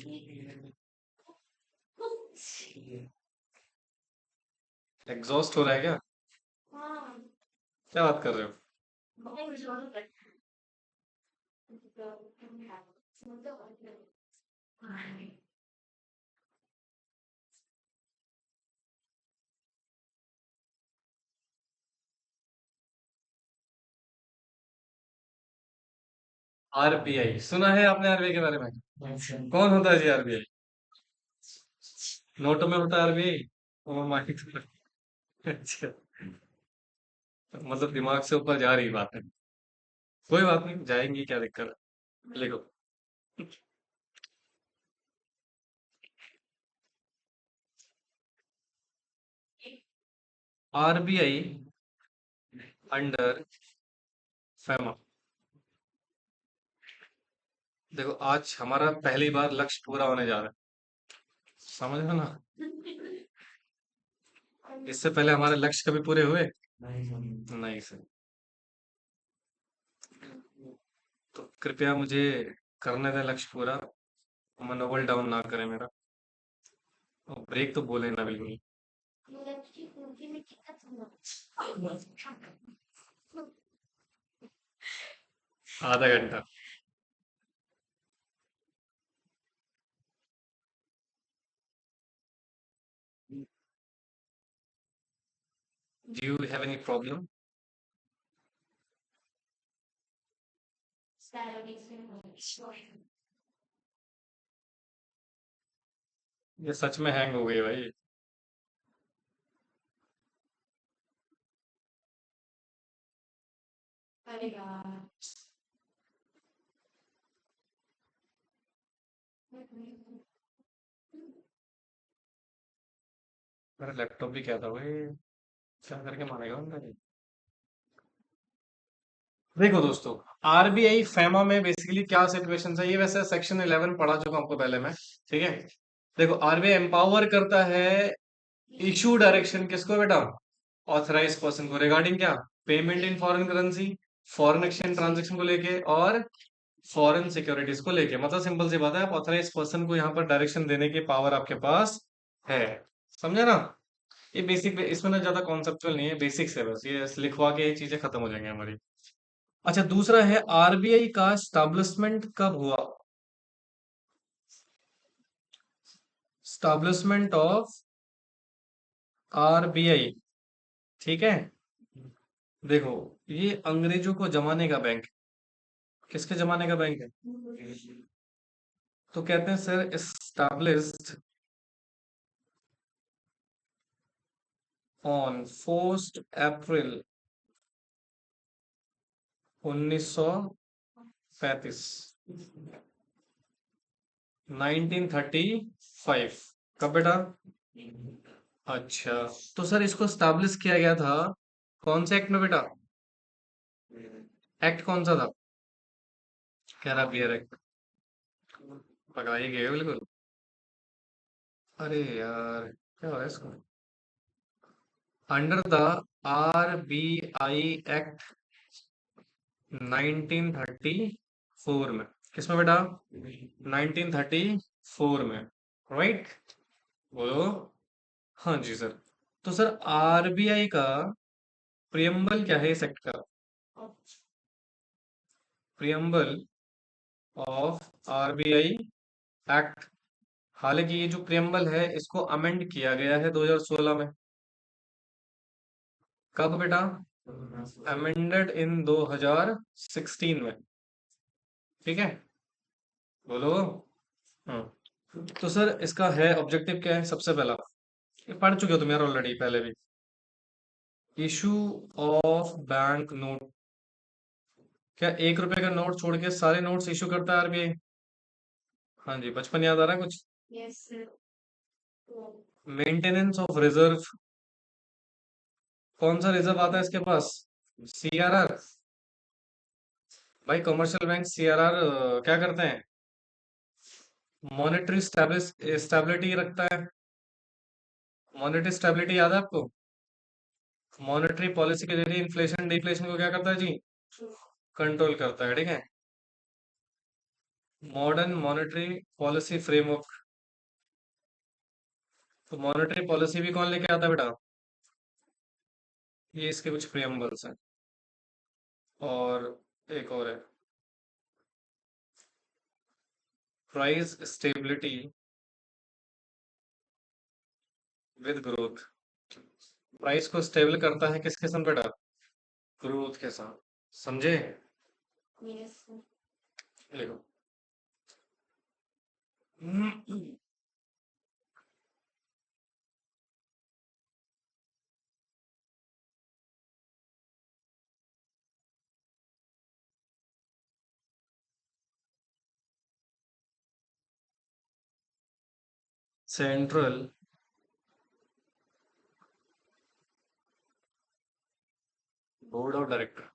एग्जॉस्ट हो रहा है क्या? क्या बात कर रहे हो? आरबीआई सुना है आपने आरबीआई के बारे में? कौन होता है जी आरबीआई? नोटों में होता है आरबीआई? Oh my God. अच्छा, मतलब दिमाग से ऊपर जा रही बात है। कोई बात नहीं, जाएंगी, क्या दिक्कत है। लिखो। RBI under FEMA. देखो, आज हमारा पहली बार लक्ष्य पूरा होने जा रहा है। समझ रहे हो ना? इससे पहले हमारे लक्ष्य कभी पूरे हुए? नहीं सर। तो कृपया मुझे करने दें लक्ष्य पूरा। मनोबल डाउन ना करें मेरा। और ब्रेक तो बोले ना बिल्कुल। आधा घंटा। Do you have any problem? ये सच में हैंग हो गई भाई। मेरा लैपटॉप भी क्या था भाई? क्या करके मानेगा उनका ये? देखो दोस्तों, आरबीआई फेमा में बेसिकली क्या सिचुएशन है, ये वैसे सेक्शन 11 पढ़ा चुका हूं आपको पहले मैं। ठीक है। देखो, आरबीआई एम्पावर करता है इशू डायरेक्शन किसको बेटा? ऑथराइज पर्सन को, रिगार्डिंग क्या? Payment in foreign currency, foreign exchange transaction को लेके, और फॉरेन सिक्योरिटीज को लेके। मतलब सिंपल सी बात है, आप ऑथराइज पर्सन को यहाँ पर डायरेक्शन देने की पावर आपके पास है। समझे ना? ये बेसिक, इसमें ना ज्यादा कॉन्सेप्चुअल नहीं है, बेसिक्स है बस, ये लिखवा के ये चीजें खत्म हो जाएंगी हमारी। अच्छा, दूसरा है आरबीआई का स्टैब्लिशमेंट कब हुआ? Establishment of RBI. ठीक है। देखो, ये अंग्रेजों को जमाने का बैंक। किसके जमाने का बैंक है? तो कहते हैं सर, एस्टैब्लिश्ड ऑन 1 अप्रैल 1935। 1935। कब बेटा? अच्छा, तो सर इसको स्टैब्लिश किया गया था कौन से एक्ट में बेटा? एक्ट कौन सा था? कैराबियर एक्ट। पकड़ा ही गए हो बिल्कुल। अरे यार, क्या हो रहा है इसको? अंडर द आरबीआई एक्ट 1934 में। किसमें बेटा? 1934 में। राइट। बोलो। हाँ जी सर। तो सर, आरबीआई का प्रियम्बल क्या है इस एक्ट का? Preamble of RBI act. हालांकि ये जो प्रियम्बल है, इसको अमेंड किया गया है 2016 में। कब बेटा? अमेंडेड इन 2016 में। ठीक है। बोलो। हाँ। तो सर, इसका है ऑब्जेक्टिव क्या है सबसे पहला? ये पढ़ चुके हो तुम यार ऑलरेडी पहले भी। Issue of bank note. क्या 1 रुपए का नोट छोड़ के सारे नोट्स इशू करता है आरबीआई? हाँ जी, बचपन याद आ रहा है कुछ? Maintenance of reserve. कौन सा रिजर्व आता है इसके पास? सीआरआर। भाई, कमर्शियल बैंक सीआरआर क्या करते हैं? मॉनेटरी स्टेबिलिटी रखता है। मॉनेटरी स्टेबिलिटी याद है आपको? मॉनेटरी पॉलिसी के जरिए इन्फ्लेशन डिफ्लेशन को क्या करता है जी? कंट्रोल करता है। ठीक है। Modern monetary policy framework. तो मॉनेटरी पॉलिसी भी कौन लेके आता है बेटा? ये इसके कुछ प्रियम्बल्स हैं। और एक और है। Price stability with growth. Price को स्टेबल करता है किसके साथ बेटा? ग्रोथ के साथ। समझे? लिखो। Central board of director.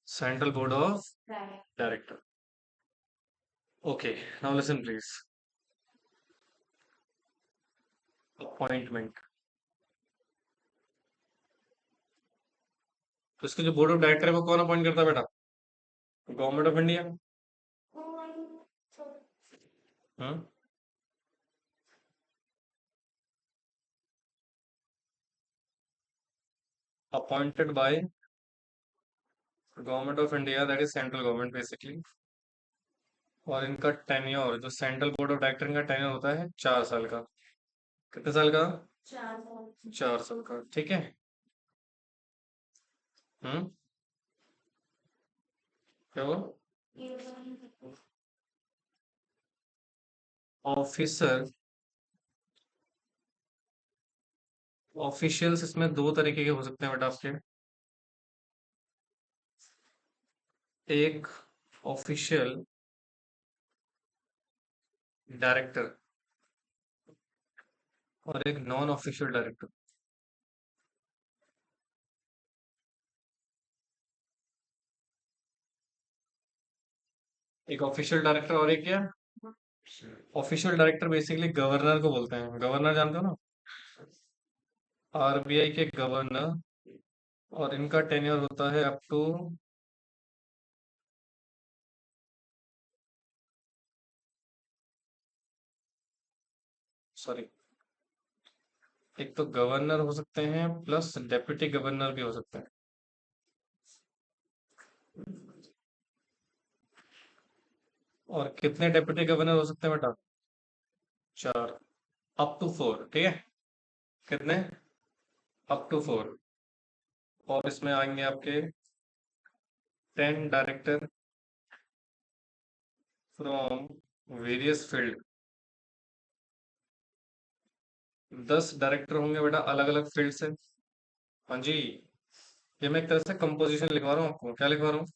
Central board of director. Okay, now listen please. Appointment. तो इसके जो बोर्ड ऑफ डायरेक्टर है वो कौन अपॉइंट करता है बेटा? Government of India. Hmm. Appointed by government of India, that is central government basically. और इनका टेन्योर, जो सेंट्रल बोर्ड ऑफ डायरेक्टर का टेन्योर होता है 4 साल का। कितने साल का? 4 साल का, ठीक है। हम्म। क्या वो? ऑफिसर, ऑफिशियल्स इसमें दो तरीके के हो सकते हैं बेटा आपके। एक ऑफिशियल डायरेक्टर और एक नॉन ऑफिशियल डायरेक्टर। एक ऑफिशियल डायरेक्टर और एक क्या? ऑफिशियल डायरेक्टर बेसिकली गवर्नर को बोलते हैं। गवर्नर जानते हो ना? आरबीआई के गवर्नर। और इनका टेन्योर होता है अप टू, सॉरी, एक तो गवर्नर हो सकते हैं प्लस डेप्यूटी गवर्नर भी हो सकते हैं। और कितने डेप्यूटी गवर्नर हो सकते हैं बेटा? 4। अप टू 4, ठीक है। कितने? Up to 4। और इसमें आएंगे आपके 10 director from various field. 10 director होंगे बेटा अलग अलग फील्ड से। हाँ जी। ये मैं एक तरह से कंपोजिशन लिखवा रहा हूँ आपको। क्या लिखवा रहा हूँ?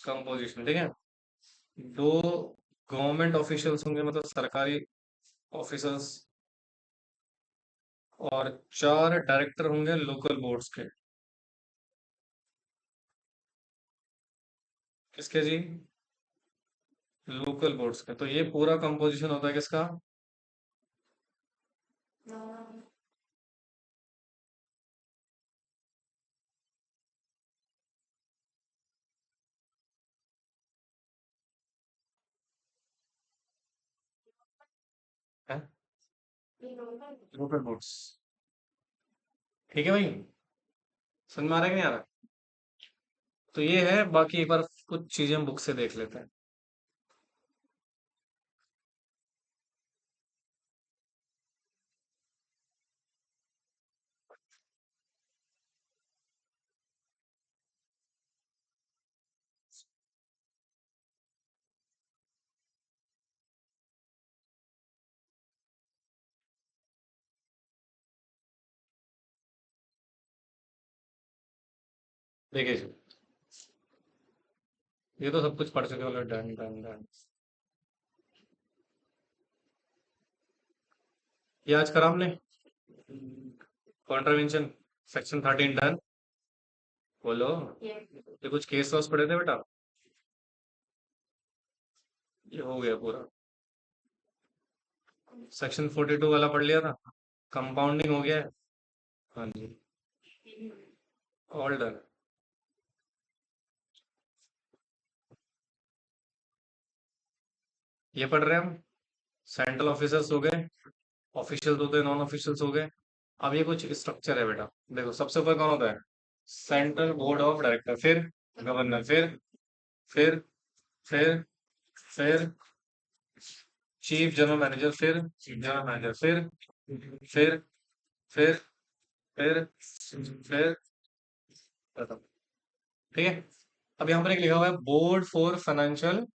कंपोजिशन, ठीक है। दो गवर्नमेंट ऑफिशियल्स होंगे, मतलब सरकारी ऑफिसर्स। और 4 डायरेक्टर होंगे लोकल बोर्ड्स के। किसके जी? लोकल बोर्ड्स के। तो ये पूरा कंपोजिशन होता है किसका? है? Local boards. ठीक है भाई। समझ में आ रहा है कि नहीं आ रहा? तो ये है, बाकी एक बार कुछ चीजें हम बुक से देख लेते हैं। देखिए जी, ये तो सब कुछ पढ़ चुके हो। Done done done. ये आज करा हमने कॉन्ट्रावेंशन, सेक्शन 13 डन। बोलो। ये कुछ केस लॉस पढ़े थे बेटा? ये हो गया पूरा। सेक्शन 42 वाला पढ़ लिया था। कंपाउंडिंग हो गया है। हाँ जी। All done. ये पढ़ रहे हैं हम। सेंट्रल ऑफिसर्स हो गए, ऑफिशियल्स होते हैं, नॉन ऑफिशियल्स हो गए। अब ये कुछ स्ट्रक्चर है बेटा। देखो सबसे ऊपर कौन होता है? सेंट्रल बोर्ड ऑफ डायरेक्टर, फिर गवर्नर, फिर फिर फिर चीफ जनरल मैनेजर, फिर जनरल मैनेजर, फिर फिर फिर फिर खत्म। ठीक है। अब यहाँ पर एक लिखा हुआ है बोर्ड फॉर फाइनेंशियल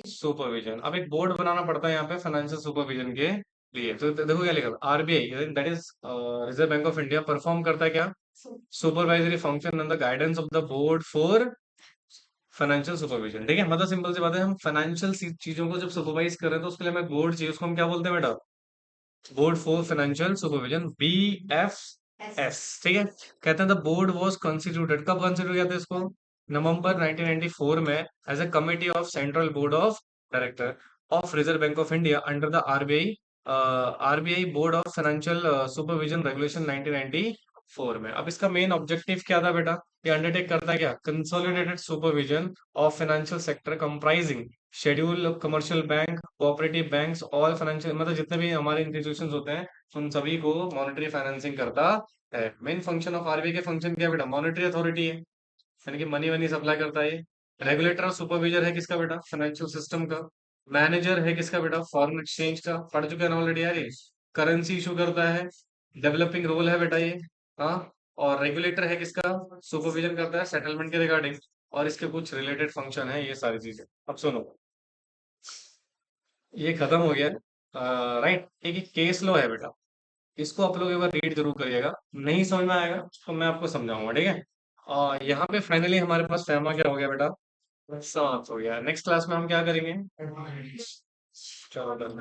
सुपरविजन। अब एक बोर्ड बनाना पड़ता है यहाँ पे फाइनेंशियल सुपरविजन के लिए। तो देखो क्या लिखा है, RBI that is reserve bank of India perform करता है क्या? Supervisory function and the guidance of the board for financial supervision. ठीक है, मतलब सिंपल सी बात है, हम फाइनेंशियल चीजों को जब सुपरवाइज कर रहे हैं तो उसके लिए हमें बोर्ड चाहिए, उसको हम क्या बोलते हैं बेटा? Board for financial supervision, BFS। ठीक है। कहते हैं द बोर्ड वाज कॉन्स्टिट्यूटेड, कब कॉन्स्टिट्यूट किया था इसको? नवंबर 1994 में, as a committee of central board of director of reserve bank of India under the RBI board of financial supervision regulation 1994 में। अब इसका मेन ऑब्जेक्टिव क्या था बेटा? ये अंडरटेक करता है क्या? Consolidated supervision of financial sector comprising schedule commercial bank, cooperative banks, all financial, मतलब जितने भी हमारे इंस्टीट्यूशंस होते हैं उन सभी को मॉनेटरी फाइनेंसिंग करता है। मेन फंक्शन ऑफ आरबीआई के फंक्शन क्या है बेटा? मॉनेटरी अथॉरिटी है, यानी कि मनी वनी सप्लाई करता है ये। रेगुलेटर और सुपरविजर है किसका बेटा? फाइनेंशियल सिस्टम का। मैनेजर है किसका बेटा? फॉरेन एक्सचेंज का, पढ़ चुके हैं ऑलरेडी यार ये। करेंसी इशू करता है, डेवलपिंग रोल है बेटा ये। हाँ। और रेगुलेटर है किसका? सुपरविजन करता है सेटलमेंट के रिगार्डिंग। और इसके कुछ रिलेटेड फंक्शन है, ये सारी चीजें। अब सुनो, ये खत्म हो गया। राइट, एक केस लॉ है बेटा, इसको आप लोग एक बार रीड जरूर करिएगा। नहीं समझ में आएगा तो मैं आपको समझाऊंगा, ठीक है। और यहाँ पे फाइनली हमारे पास फैमा क्या हो गया बेटा? समाप्त हो गया। नेक्स्ट क्लास में हम क्या करेंगे? चलो done।